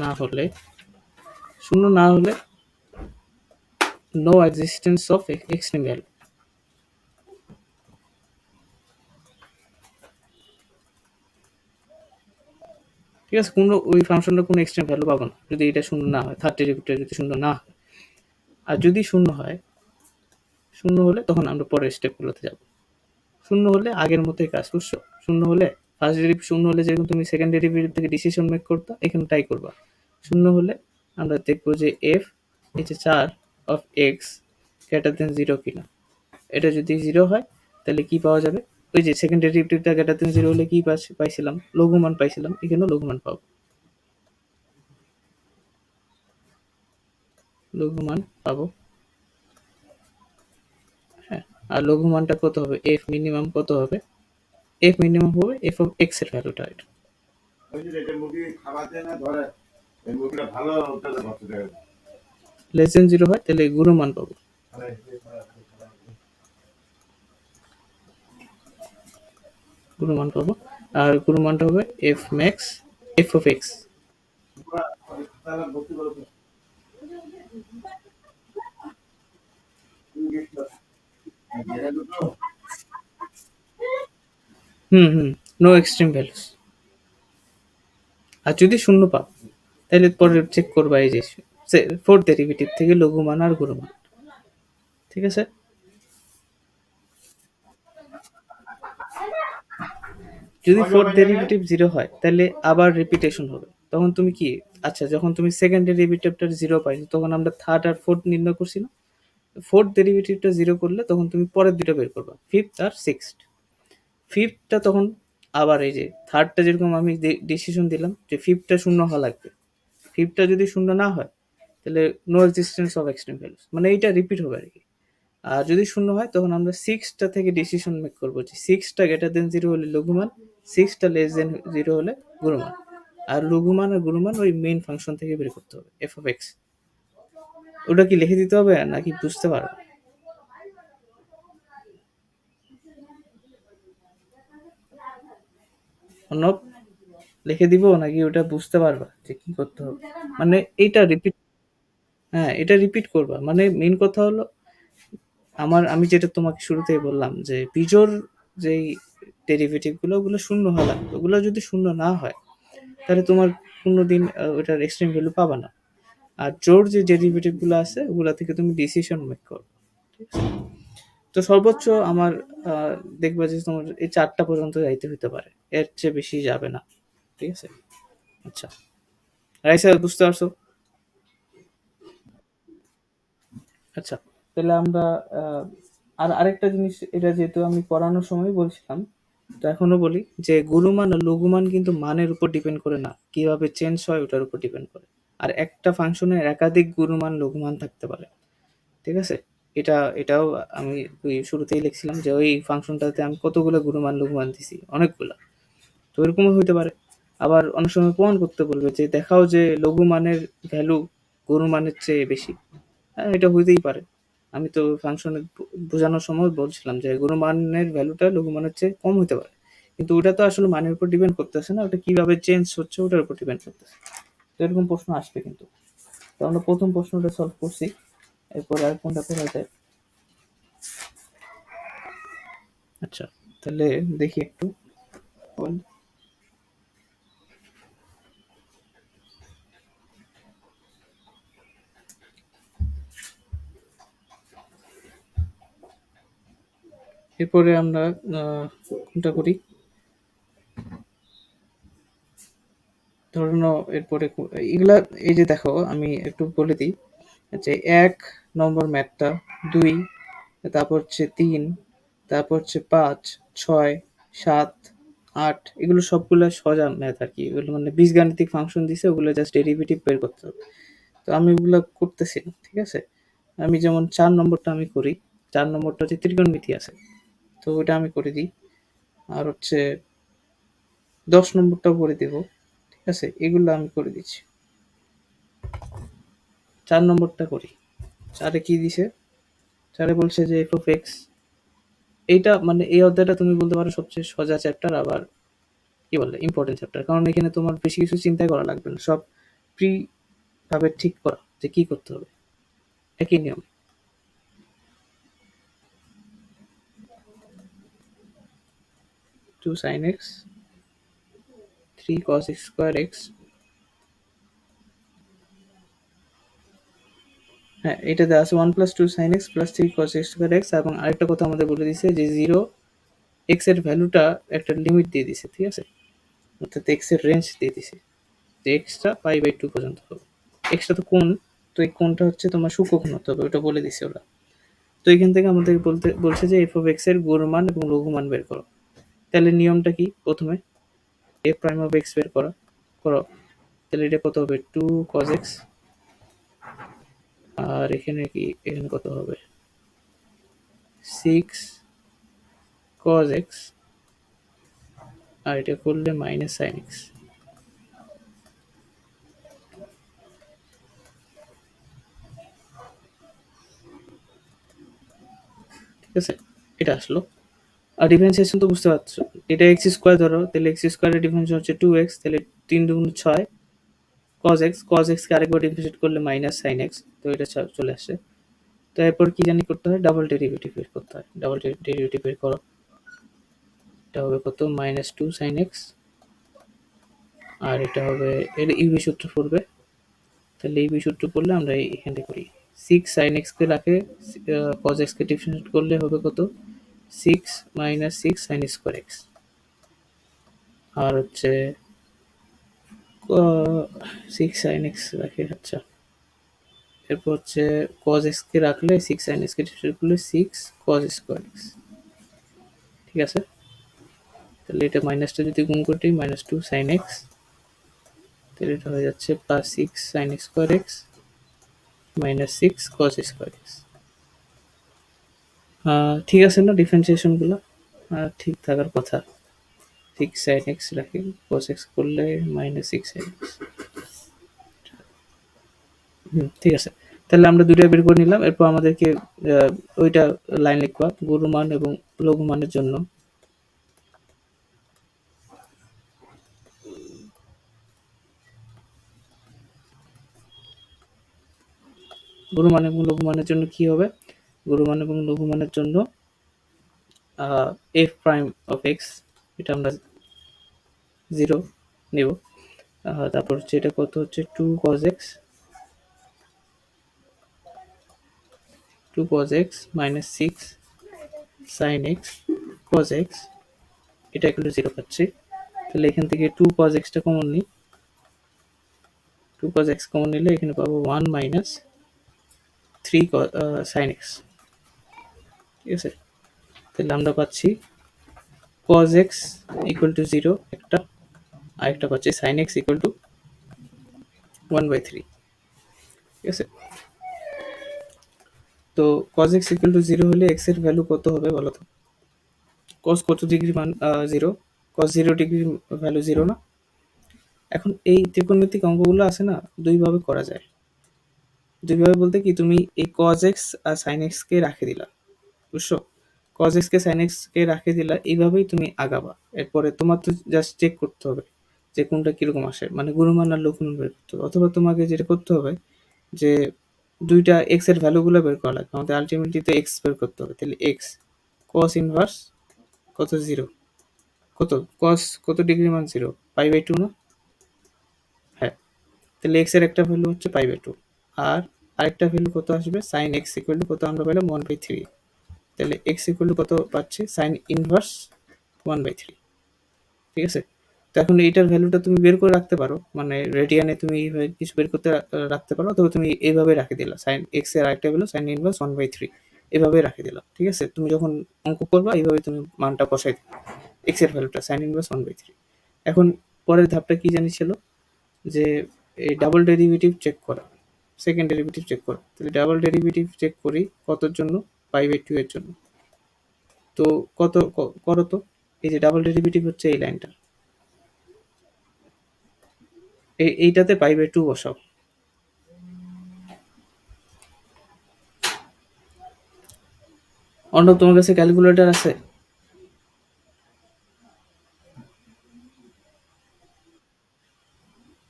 না হলে, শূন্য না হলে no existence of extreme value. ঠিক আছে, কোনো ওই ফাংশনটা কোনো এক্সট্রিম ভ্যালু পাবো না যদি এটা শূন্য না হয়, থার্ড ডেরিভেটিভ যদি শূন্য না হয়। আর যদি শূন্য হয়, শূন্য হলে তখন আমরা পরের স্টেপগুলোতে যাব। শূন্য হলে আগের মতোই কাজ, বুঝছো? শূন্য হলে ফার্স্ট ডেরিভেটিভ শূন্য হলে যেরকম তুমি সেকেন্ড ডেরিভেটিভ থেকে ডিসিশন মেক করতে, এখানে তাই করবা। শূন্য হলে আমরা দেখবো যে এফ এই যে চার of x greater than zero কিনা। এটা যদি জিরো হয় তাহলে কি পাওয়া যাবে, ওই যে সেকেন্ড ডেরিভেটিভটা গ্রেটার দেন জিরো হলে কি পাইছিলাম, লঘুমান পাইছিলাম, এখানেও লঘুমান পাবো, লঘুমান পাবো। হ্যাঁ, আর লঘুমানটা কত হবে, এফ মিনিমাম কত হবে, এফ মিনিমাম হবে এফ অফ এক্স এর ভ্যালুটা, এটা লেস দেন জিরো হয় তাহলে গুণমান পাবো, গুণমান পাবো। আর গুণমানটা হবে F max F of X. Hmm hmm, no extreme values. আর যদি শূন্য পাও তাহলে পরে চেক করবা এই যে ফোর্থ ডেরিভেটিভ থেকে লঘুমান আর গুণমান। ঠিক আছে, যদি ফোর্থ ডেরিভেটিভ জিরো হয় তাহলে আবার রিপিটেশন হবে, তখন তুমি কি, আচ্ছা যখন তুমি সেকেন্ড ডেরিভেটিভটা জিরো পাইছো তখন আমরা থার্ড আর ফোর্থ নির্ণয় করছি না, ফোর্থ ডেরিভেটিভটা জিরো করলে তখন তুমি পরের দুটো বের করবা, ফিফথ আর সিক্সথ। ফিফথটা তখন আবার এই যে থার্ডটা যেরকম আমি ডিসিশন দিলাম যে ফিফথটা শূন্য হওয়া লাগবে, ফিফথটা যদি শূন্য না হয় তাহলে no existence of extreme values, মানে এইটা রিপিট হবে আর কি। আর যদি শূন্য হয় তখন আমরা সিক্সটা থেকে ডিসিশন মেক করবো যে সিক্সটা গ্রেটার দেন জিরো হলে লঘুমান, সিক্সটা লেস দেন জিরো হলে গুণমান। আর লঘুমান আর গুণমান ওই মেইন ফাংশন থেকে বের করতে হবে, এফ অফ এক্স। ওটা কি লিখে দিতে হবে নাকি বুঝতে পারো? অর্ণব, লিখে দিব নাকি ওটা বুঝতে পারবা যে কি করতে হবে? মানে এইটা রিপিট, হ্যাঁ এটা রিপিট করবা, মানে মেইন কথা হলো আমি যেটা তোমাকে শুরুতেই বললাম যে বিজোর যেই ডেরিভেটিভ গুলো, ওগুলো শূন্য হওয়া লাগবে, ওগুলো যদি শূন্য না হয় তাহলে তোমার কোনোদিন ওটার এক্সট্রিম ভ্যালু পাবা না। আর জোর যে ডেরিভেটিভ গুলো আছে ওগুলা থেকে তুমি ডিসিশন মেক করো। ঠিক আছে, তো সর্বোচ্চ আমার আহ, দেখবা যে তোমার এই চারটা পর্যন্ত যাইতে হতে পারে, এর চেয়ে বেশি যাবে না। ঠিক আছে, আচ্ছা রাইসা বুঝতে পারছো? আচ্ছা তাহলে আমরা আহ, আর আরেকটা জিনিস, এটা যেহেতু আমি পড়ানোর সময় বলছিলাম তো এখনো বলি যে গুণমান আর লঘুমান কিন্তু মানের উপর ডিপেন্ড করে না, কিভাবে চেঞ্জ হয় ওটার উপর ডিপেন্ড করে। আর একটা ফাংশনের একাধিক গুণমান লঘুমান থাকতে পারে, ঠিক আছে? এটাও আমি ওই শুরুতেই লিখছিলাম যে ওই ফাংশনটাতে আমি কতগুলো গুণমান লঘুমান দিছি, অনেকগুলা। তো এরকমও হইতে পারে। আবার অনেক সময় প্রমাণ করতে বলবে যে দেখাও যে লঘুমানের ভ্যালু গুণমানের চেয়ে বেশি। হ্যাঁ, এটা হইতেই পারে। আমি তো ফাংশনে বোঝানোর সময় বলছিলাম যে গুণমানের ভ্যালুটা লঘুমানের চেয়ে কম হতে পারে। কিন্তু ওটা তো আসলে মানের উপর ডিপেন্ড করতেছে না, ওটা কিভাবে চেঞ্জ হচ্ছে ওটার উপর ডিপেন্ড করতেছে। তো এরকম প্রশ্ন আসবে কিন্তু। তো আমরা প্রথম প্রশ্নটা সলভ করছি, এরপরে আর কোনটা করা যায়? আচ্ছা, তাহলে দেখি একটু। এরপরে আমরা কোনটা করি? ধরে নাও এরপরে এগুলা, এই যে দেখো আমি একটু বলে দিই যে ১ নম্বর ম্যাথটা, ২, তারপর হচ্ছে ৩, তারপর হচ্ছে ৫, ৬, ৭, ৮, এগুলো সবগুলা সোজা ম্যাথ আরকি। এগুলো মানে বীজগাণিতিক ফাংশন দিছে, ওগুলো জাস্ট ডেরিভেটিভ বের করতে হবে। তো আমি ওগুলা করতেছি না, ঠিক আছে? আমি যেমন ৪ নম্বরটা আমি করি। ৪ নম্বরটা হচ্ছে ত্রিকোণমিতি আছে। তো ওইটা আমি করে দিই। আর হচ্ছে ১০ নম্বরটাও করে দেব। ঠিক আছে? এগুলো আমি করে দিচ্ছি। ৪ নম্বরটা করি। ৪ এ কি দিছে? ৪ এ বলছে যে f(x), এইটা মানে এই অধ্যায়টা তুমি বলতে পারো সবচেয়ে সোজা চ্যাপ্টার, আবার কি বলে ইম্পর্টেন্ট চ্যাপ্টার। কারণ এখানে তোমার বেশি কিছু চিন্তাই করা লাগবে না। সব প্রি ভাবে ঠিক করা যে কি করতে হবে। একই নিয়ম। 2 sin x, 3 cos x square x। হ্যাঁ, এটাতে আছে 1 + 2 sin x + 3 cos x square x, এবং আরেকটা কথা আমাদের বলে দিছে যে 0 x এর ভ্যালুটা একটা লিমিট দিয়ে দিছে, ঠিক আছে? অর্থাৎ x এর রেঞ্জ দিয়ে দিছে যে x টা π/2 পর্যন্ত হবে। x টা তো কোণ, তো এই কোণটা হচ্ছে তোমার সূক্ষ্মকোণ হতে হবে, ওটা বলে দিছে ওরা। তো এখান থেকে আমাদের বলছে যে f(x) এর গড় মান এবং লঘু মান বের করো। তাহলে নিয়মটা কি? প্রথমে f(x) বের করো। তাহলে এটা কত হবে? 2 cos x। আর এখানে কি, এখানে কত হবে? 6 cos x। আর এটা করলে মাইনাস sin x। ঠিক আছে? এটা আসলো। আর ডিফারেন্সিয়েশন তো বুঝতে পারছো। এটা এক্স স্কোয়ার ধরো, তাহলে এক্স স্কোয়ারের ডিফারেন্স হচ্ছে 2x, তাহলে 3 2 6 cos x। cos x কে আরেকবার ডিফারেন্সিয়েট করলে মাইনাস sin x। তো এটা চলে আসছে। তো এরপর কি জানি করতে হয়? ডাবল ডেরিভেটিভ বের করতে হয়। ডাবল ডেরিভেটিভ বের করো। এটা হবে কত? Minus 2 sin x। আর এটা হবে, এর ইউবি সূত্র পড়বে। তাহলে ইউবি সূত্র পড়লে আমরা এখান থেকে করি। 6 sin x কে রাখে cos x কে ডিফারেন্সিয়েট করলে হবে কত? 6 মাইনাস 6 sin স্কোয়ার x। আর হচ্ছে 6 sin x রাখে, আচ্ছা। এরপর হচ্ছে cos x কে রাখলে 6 sin x কে ডিফারেন্সিয়েট করলে 6 cos স্কোয়ার x। ঠিক আছে? তাহলে এটা মাইনাসটা যদি গুণ করি মাইনাস 2 sin x, তাহলে এটা হয়ে যাচ্ছে plus 6 sin square x minus 6 cos square x। ঠিক আছে না ডিফারেন্সিয়েশনগুলো? ঠিক থাকার কথা। 6 sin x রাখি, cos x করলে মাইনাস 6 sin x। ঠিক আছে। তাহলে আমরা দুইটা বের করে নিলাম। এরপর আমাদেরকে ওইটা লাইন লিখবা গুরু মান এবং লঘু মানের জন্য। গুরু মান এবং লঘু মানের জন্য কি হবে? গুরু মান এবং লঘু মানের জন্য এফ প্রাইম অফ এক্স, এটা আমরা 0 নেব। তারপর হচ্ছে এটা কত হচ্ছে 2 cos x, 2 cos x minus 6 sin x cos x, এটা এগুলো 0 পাচ্ছি। তাহলে এখান থেকে 2 cos x টা কমন নিই। 2 cos x কমন নিলে এখানে পাবো 1 মাইনাস 3 sin x। ঠিক আছে? তাহলে আমরা পাচ্ছি cos x ইকুয়াল টু 0 একটা, আরেকটা পাচ্ছি sin x ইকুয়াল টু 1/3। ঠিক আছে, তো cos x ইকুয়াল টু 0 হলে x এর ভ্যালু কত হবে বলো তো? cos কত ডিগ্রি মান 0, cos 0 ডিগ্রি ভ্যালু 0 না? এখন এই ত্রিকোণমিতিক অঙ্কগুলো আছে না, দুইভাবে করা যায়। দুইভাবে বলতে কি, তুমি এই cos x আর sin x কে রাখে দিলা, বুঝছো? cos x কে sin x কে রাখে দিলা, এইভাবেই তুমি আগাবা। এরপরে তোমার তো জাস্ট চেক করতে হবে যে কোনটা কিরকম আসে, মানে গুণমান আর লঘুমান বের করতে হবে। অথবা তোমাকে যেটা করতে হবে যে দুইটা x এর ভ্যালুগুলো বের করা লাগবে, আমাদের আলটিমেটলি তো x বের করতে হবে। তাহলে x cos ইনভার্স কত 0, কত cos কত ডিগ্রি মান 0, পাই/2 না? হ্যাঁ, তাহলে x এর একটা ভ্যালু হচ্ছে পাই/2, আর আরেকটা ভ্যালু কত আসবে, sin x ইকুয়াল টু কত আমরা পেলাম 1/3। তাহলে x ইকুয়াল টু কত পাচ্ছি, sin ইনভার্স 1/3। ঠিক আছে, তো এখন এইটার ভ্যালুটা তুমি বের করে রাখতে পারো, মানে রেডিয়ানে তুমি এইভাবে কিছু বের করতে রাখতে পারো, অথবা তুমি এইভাবে রাখে দিলা sin x এর আরেকটা ভ্যালু sin ইনভার্স 1/3, এভাবে রাখে দিলাম। ঠিক আছে, তুমি যখন অঙ্ক করবা এইভাবে তুমি মানটা বসাই দিবে, x এর ভ্যালুটা sin ইনভার্স 1/3। এখন পরের ধাপটা কি জানি ছিল, যে এই ডাবল ডেরিভেটিভ চেক করা, সেকেন্ড ডেরিভেটিভ চেক করা। তাহলে ডাবল ডেরিভেটিভ চেক করি কতর জন্য, পাই/2 এর জন্য। তো কত করো তো, এই যে ডাবল ডেরিভেটিভ হচ্ছে এই লাইনটা, এইটাতে পাই/2 বসাও। অর্ণব, তোমার কাছে ক্যালকুলেটর আছে?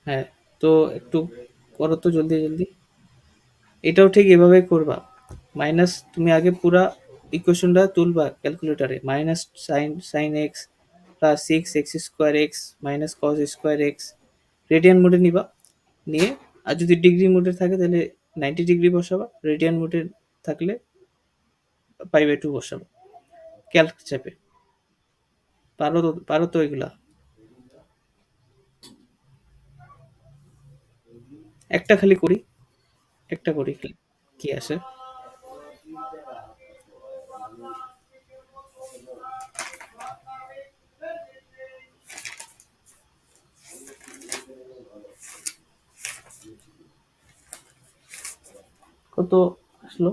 হ্যাঁ, তো একটু করো তো জলদি জলদি। এটাও ঠিক এভাবেই করবা, মাইনাস তুমি আগে পুরা ইকুয়েশনটা তুলবা ক্যালকুলেটারে, minus sine X plus 6x² minus cos square X, radian মোডে নিবা, নিয়ে আর যদি ডিগ্রি মোডে থাকে তাহলে 90 ডিগ্রি বসাবা, রেডিয়ান মোডে থাকলে পাই/2 বসাবা ক্যালক চাপে। পারো তো এগুলা? একটা খালি করি, একটা করি খালি, কি আসে। কত আসলো?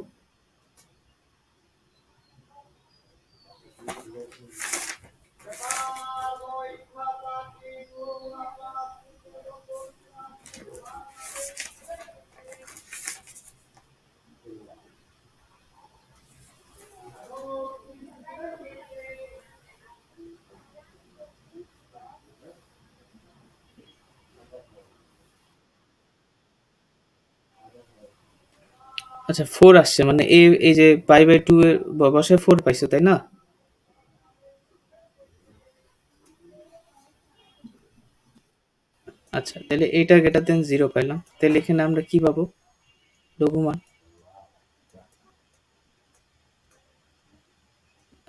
আচ্ছা, 4 আসছে, মানে এই যে পাই/2 এর বসায় 4 পাইছো তাই না? আচ্ছা, তাহলে এইটা গ্রেটার দেন 0 পাইলাম, তাহলে এখানে আমরা কি পাবো, লঘুমান।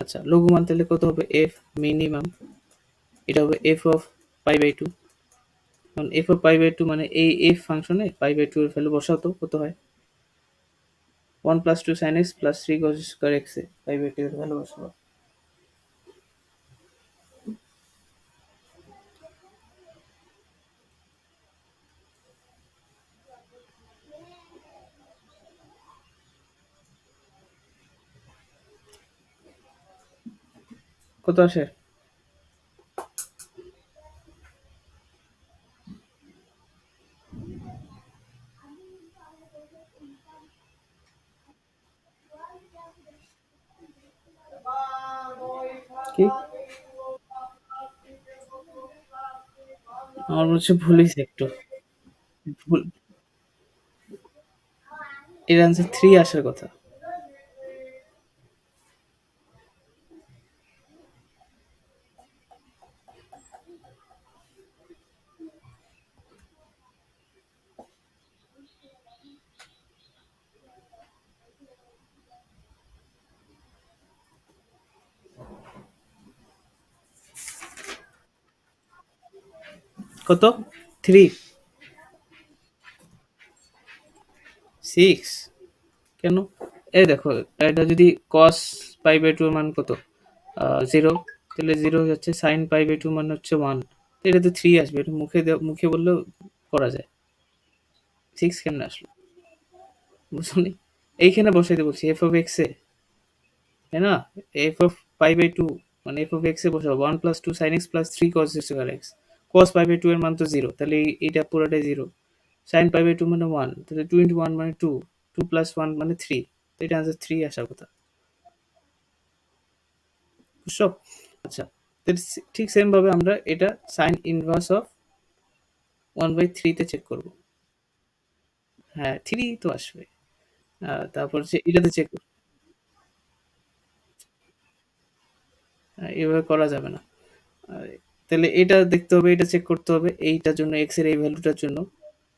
আচ্ছা, লঘুমান তাহলে কত হবে, এফ মিনিমাম, এটা হবে এফ অফ পাই/2। কারণ এফ অফ পাই/2 মানে এই এফ ফাংশনে পাই/2 এর ভ্যালু বসাও তো কত হয়, 1 plus 2 sin x plus 3 cos square X এ পাই/2 এর ভ্যালু বসাবো। কত আসে? কি, আমার মনে হচ্ছে ভুল হয়েছে একটু, ভুল, এর আনসার 3 আসার কথা। কত, 3, 6? কেন? এই দেখো, এটা যদি cos পাই/2 এর মান কত, 0, তাহলে 0 হচ্ছে sin পাই বাই 2 মানে হচ্ছে 1। তো এটা তো 3 আসবে। এটা মুখে বললেও করা যায়। 6 কেমনে আসলো? বুঝলি? এইখানে বসাইতে বলছি f of x এ, তাই না? f of পাই বাই 2 মানে f of x এ বসাবো 1 plus 2 sin x plus 3 cos x। cos pi by 2 এর মান তো 0, তাহলে এইটা পুরোটাই 0। sin পাই বাই 2 মানে 1, তাহলে 2 into 1 মানে 2, 2 plus 1 মানে 3। তো এটা আনসার 3 আসার কথা। বুঝছো? আচ্ছা, তো ঠিক সেম ভাবে আমরা এটা sin inverse of 1/3 তে চেক করব। হ্যাঁ, 3 তো আসবে। তারপর হচ্ছে এটাতে চেক, এভাবে করা যাবে না। আহ, তাহলে এটা দেখতে হবে, এটা চেক করতে হবে এইটার জন্য, এক্স এর এই ভ্যালুটার জন্য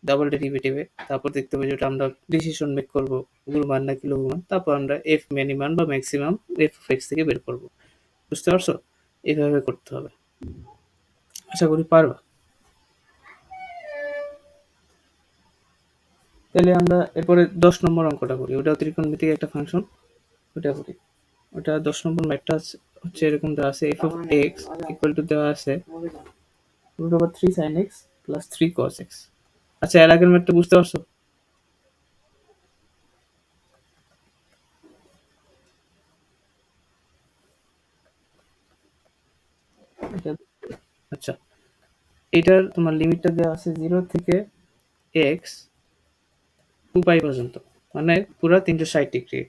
ডাবল ডেরিভেটিভে। তারপর দেখতে হবে যেটা আমরা ডিসিশন মেক করব, গুণমান নাকি লঘুমান। তারপর আমরা এফ মিনিমাম বা ম্যাক্সিমাম এফ অফ এক্স থেকে বের করব। বুঝতে পারছো? এইভাবে করতে হবে। আশা করি পারবা। তাহলে আমরা এরপরে 10 নম্বর অঙ্কটা করি। ওটা ত্রিকোণমিতিক একটা ফাংশন, ওটা করি। ওটা 10 নম্বর ম্যাথটা হচ্ছে এরকম দেওয়া আছে, F of x equal to দেওয়া আছে √3 sin x plus 3 cos x। আচ্ছা, এর আগের ম্যাথটা বুঝতে পারছো? এটা, আচ্ছা, এটার তোমার লিমিটটা দেওয়া আছে 0 থেকে এক্স 2 পাই পর্যন্ত, মানে পুরো 360 ডিগ্রি।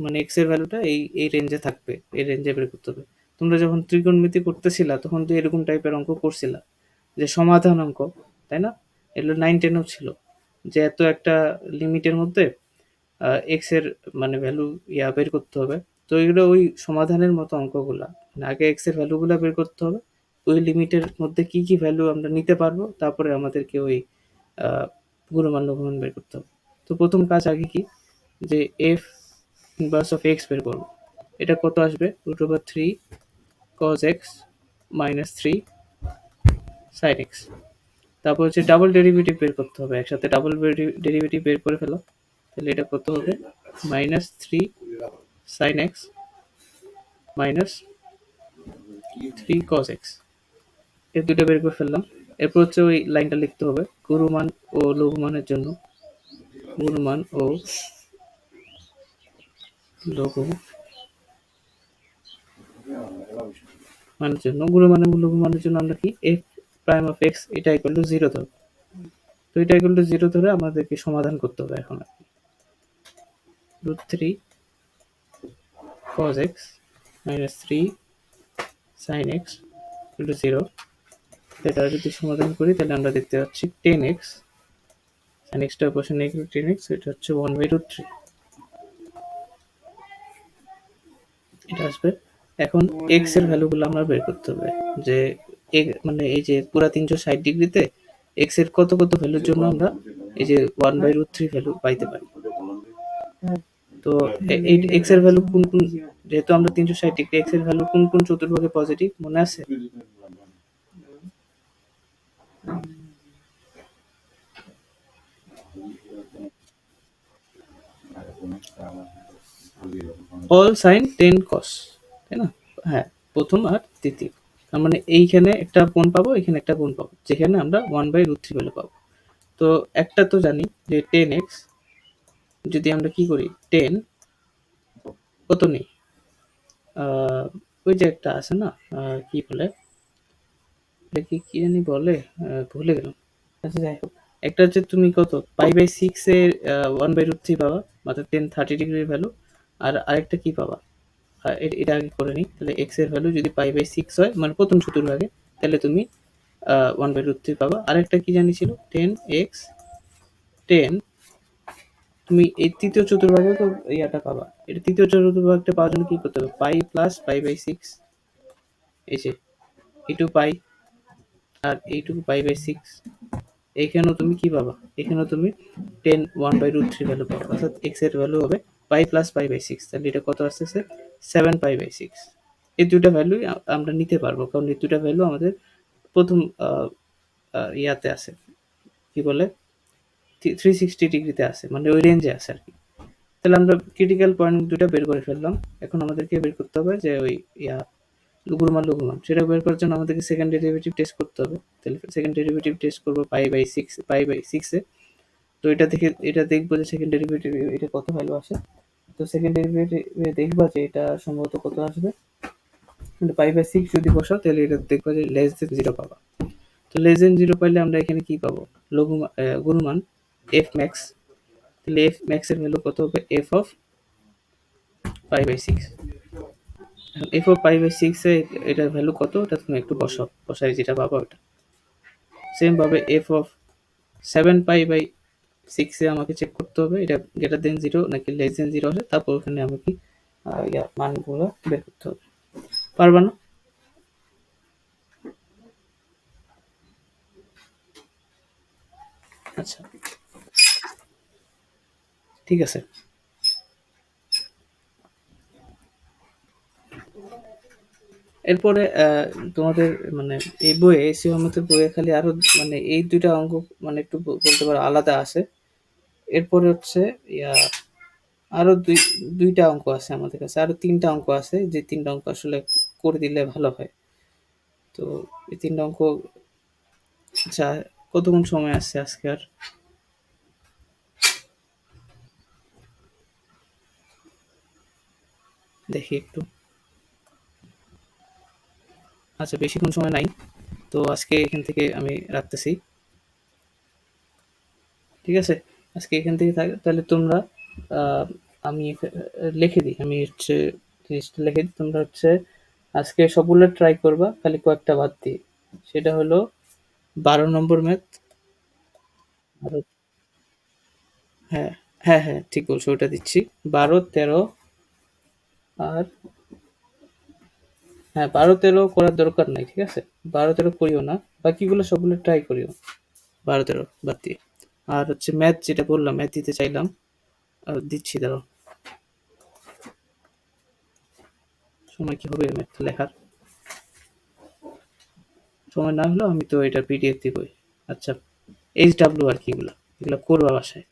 মানে এক্স এর ভ্যালুটা এই রেঞ্জে থাকবে, এই রেঞ্জে বের করতে হবে। তোমরা যখন ত্রিকোণমিতি করতেছিলা তখন তো এরকম টাইপের অঙ্ক করছিলা, যে সমাধান অঙ্ক, তাই না? এগুলো 9-10এও ছিল, যে এত একটা লিমিটের মধ্যে এক্স এর মানে ভ্যালু বের করতে হবে। তো এগুলো ওই সমাধানের মতো অঙ্কগুলা, মানে আগে এক্স এর ভ্যালুগুলা বের করতে হবে, ওই লিমিটের মধ্যে কি কি ভ্যালু আমরা নিতে পারবো, তারপরে আমাদেরকে ওই আহ, গুণমান লঘুমান বের করতে হবে। তো প্রথম কাজ আগে কি, যে এফ ইনভার্স অফ এক্স বের করবো। এটা কত আসবে? √3 cos x minus 3 sin x। তারপর হচ্ছে ডাবল ডেরিভেটিভ বের করতে হবে, একসাথে ডাবল ডেরিভেটিভ বের করে ফেলো। তাহলে এটা কত হবে? -3 sin x minus 3 cos x। এই দুটো বের করে ফেললাম। এরপর হচ্ছে ওই লাইনটা লিখতে হবে গুণমান ও লঘুমানের জন্য, গুণমান ও লঘুমানের জন্য, গুণমান এবং লঘুমানের জন্য আমরা কি এফ প্রাইম অফ এক্স এটা ইকুয়াল টু 0 ধরবো। তো এটা ইকুয়াল টু 0 ধরে আমাদেরকে সমাধান করতে হবে এখন। √3 cos x minus 3 sin x equal to 0। এটা যদি সমাধান করি তাহলে আমরা দেখতে পাচ্ছি 10x sin x টার পাশে নেগেটিভ 10x, এটা হচ্ছে 1/√3। এটা আসবে। এখন এক্স এর ভ্যালুগুলো আমরা বের করতে হবে, যে মানে এই যে পুরা 360 ডিগ্রিতে এক্স এর কত কত ভ্যালুর জন্য আমরা এই যে 1/√3 ভ্যালু পাইতে পারি। তো এই এক্স এর ভ্যালু কোন কোন, যেহেতু আমরা 360 ডিগ্রি, এক্স এর ভ্যালু কোন কোন চতুর্ভাগে পজিটিভ মনে আছে? অল সাইন 10 কস, তাই না? হ্যাঁ, প্রথম আর তৃতীয়। তার মানে এইখানে একটা কোণ পাবো, এখানে একটা কোণ পাবো, যেখানে আমরা 1/√3 ভ্যালু পাবো। তো একটা তো জানি যে 10x, যদি আমরা কি করি 10 কত নেই, আহ, ওই যে একটা আছে না, কি বলে, দেখি কি জানি বলে, ভুলে গেলাম। আচ্ছা, যাই হোক, একটা হচ্ছে তুমি কত পাই/6 এর 1/√3 পাবা, মানে 10 30 ডিগ্রির ভ্যালু। আর আরেকটা কি পাবা, এটা আগে করে নিই। তাহলে এক্স এর ভ্যালু যদি পাই/6 হয় মানে প্রথম চতুর্ভাগে, তাহলে তুমি 1/√3 পাবা। আরেকটা কি জানি ছিল 10x 10, তুমি এই তৃতীয় চতুর্ভাগে তো ইয়াটা পাবা। এটা তৃতীয় চতুর্ভাগটা পাওয়ার জন্য কি করতে হবে? পাই প্লাস পাই/6, এই যে এইটুকু পাই আর এইটুকু পাই/6। এখানেও তুমি কি পাবা? এখানেও তুমি 10 1/√3 ভ্যালু পাবা, অর্থাৎ এক্স এর ভ্যালু হবে পাই প্লাস পাই/6। তাহলে এটা কত আসতেছে? 7 পাই/6। এই দুটা ভ্যালু আমরা নিতে পারবো, কারণ এই দুটা ভ্যালু আমাদের প্রথম ইয়াতে আছে, কি বলে, 360 ডিগ্রিতে আছে, মানে ওই রেঞ্জে আছে আর কি। তাহলে আমরা ক্রিটিক্যাল পয়েন্ট দুটো বের করে ফেললাম। এখন আমাদেরকে বের করতে হবে যে ওই ইয়া গুণমান সেটা বের করার জন্য আমাদেরকে সেকেন্ড ডেরিভেটিভ টেস্ট করতে হবে। তাহলে সেকেন্ড ডেরিভেটিভ টেস্ট করবো পাই বাই সিক্সে। তো এটা দেখবো যে সেকেন্ড ডেরিভেটিভ এটা কত ভ্যালু আসে। তো সেকেন্ড ডেরিভেটিভ দেখবা যে এটা সম্ভবত কত আসবে। পাই বাই সিক্স যদি বসাও তাহলে এটা দেখবা যে লেস দেন জিরো পাবা। তো লেস দেন জিরো পাইলে আমরা এখানে কি পাবো, গুণমান এফ ম্যাক্স। তাহলে এফ ম্যাক্স এর ভ্যালু কত হবে, F of pi by six. F of pi by six এ এটার ভ্যালু কত ওটা তুমি একটু বসাও, বসাই যেটা পাবো ওটা। সেম ভাবে এফ অফ 7 পাই বাই 6 এ আমাকে চেক করতে হবে এটা গ্রেটার দেন জিরো নাকি লেস দেন জিরো আছে, তারপর ওখানে আমাকে মানগুলো বের করতে হবে। পারবা না? আচ্ছা, ঠিক আছে। এরপরে তোমাদের মানে এই বইয়ে এসি আহমেদের বইয়ে খালি আরো মানে এই দুইটা অঙ্ক মানে একটু বলতে পারো আলাদা আছে। এরপরে হচ্ছে ইয়া আরো দুইটা অঙ্ক আছে আমাদের কাছে, আরো তিনটা অঙ্ক আছে যে তিনটা অঙ্ক আসলে করে দিলে ভালো হয়। তো এই তিনটা অঙ্ক, আচ্ছা কতক্ষণ সময় আছে আজকে আর? দেখি একটু। আচ্ছা বেশিক্ষণ সময় নাই, তো আজকে এখান থেকে আমি রাখতেছি। ঠিক আছে, আজকে এখান থেকে থাক তাহলে তোমরা আহ, আমি লিখে দিই, আমি হচ্ছে জিনিসটা লিখে দিই, তোমরা হচ্ছে আজকে সবগুলো ট্রাই করবা খালি কয়েকটা বাদ দিয়ে। সেটা হলো 12 নম্বর ম্যাথ। আর হ্যাঁ, হ্যাঁ ঠিক বলছো, ওটা দিচ্ছি। 12, 13 আর হ্যাঁ 12, 13 করার দরকার নাই, ঠিক আছে। 12, 13 করিও না, বাকিগুলো সবগুলো ট্রাই করিও। 12, 13 বাদ দিয়ে। আর হচ্ছে ম্যাথ যেটা বললাম, ম্যাথ দিতে চাইলাম, আর দিচ্ছি দাঁড়াও। সময় কি হবে ম্যাথ লেখার? সময় না হলেও আমি তো এটা পিডিএফ দিবই। আচ্ছা, এইচ আর কি, এগুলো এগুলো করবা বাসায়।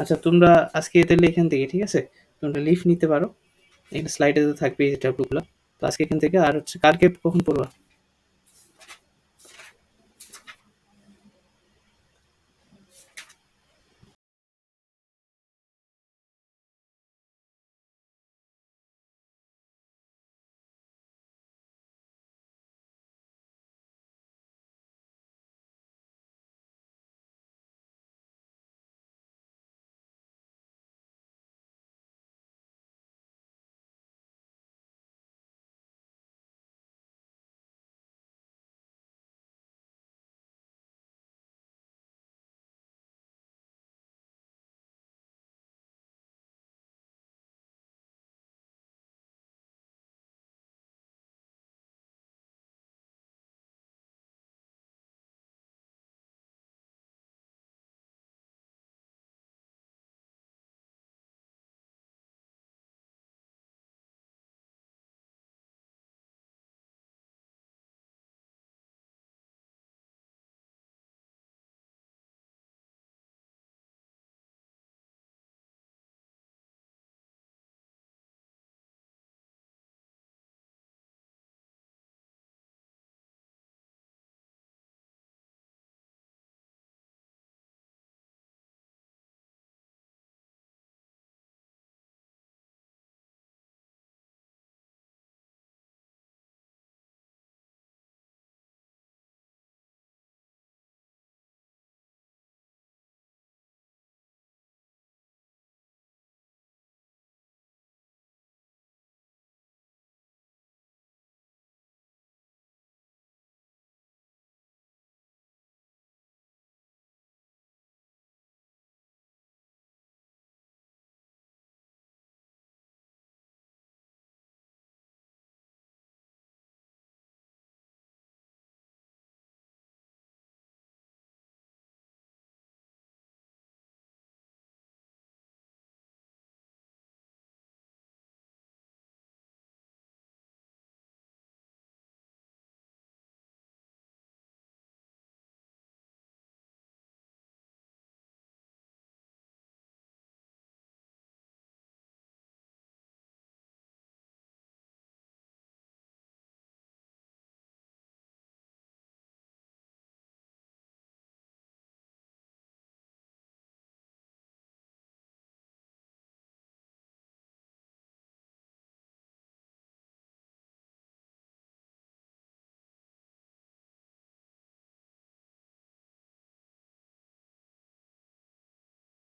আচ্ছা তোমরা আজকে তাহলে এখান থেকে, ঠিক আছে, তোমরা লিভ নিতে পারো। এখানে স্লাইডে তো থাকবে এইচ গুলো। তো আজকে এখান থেকে, আর হচ্ছে কালকে কখন পড়বা?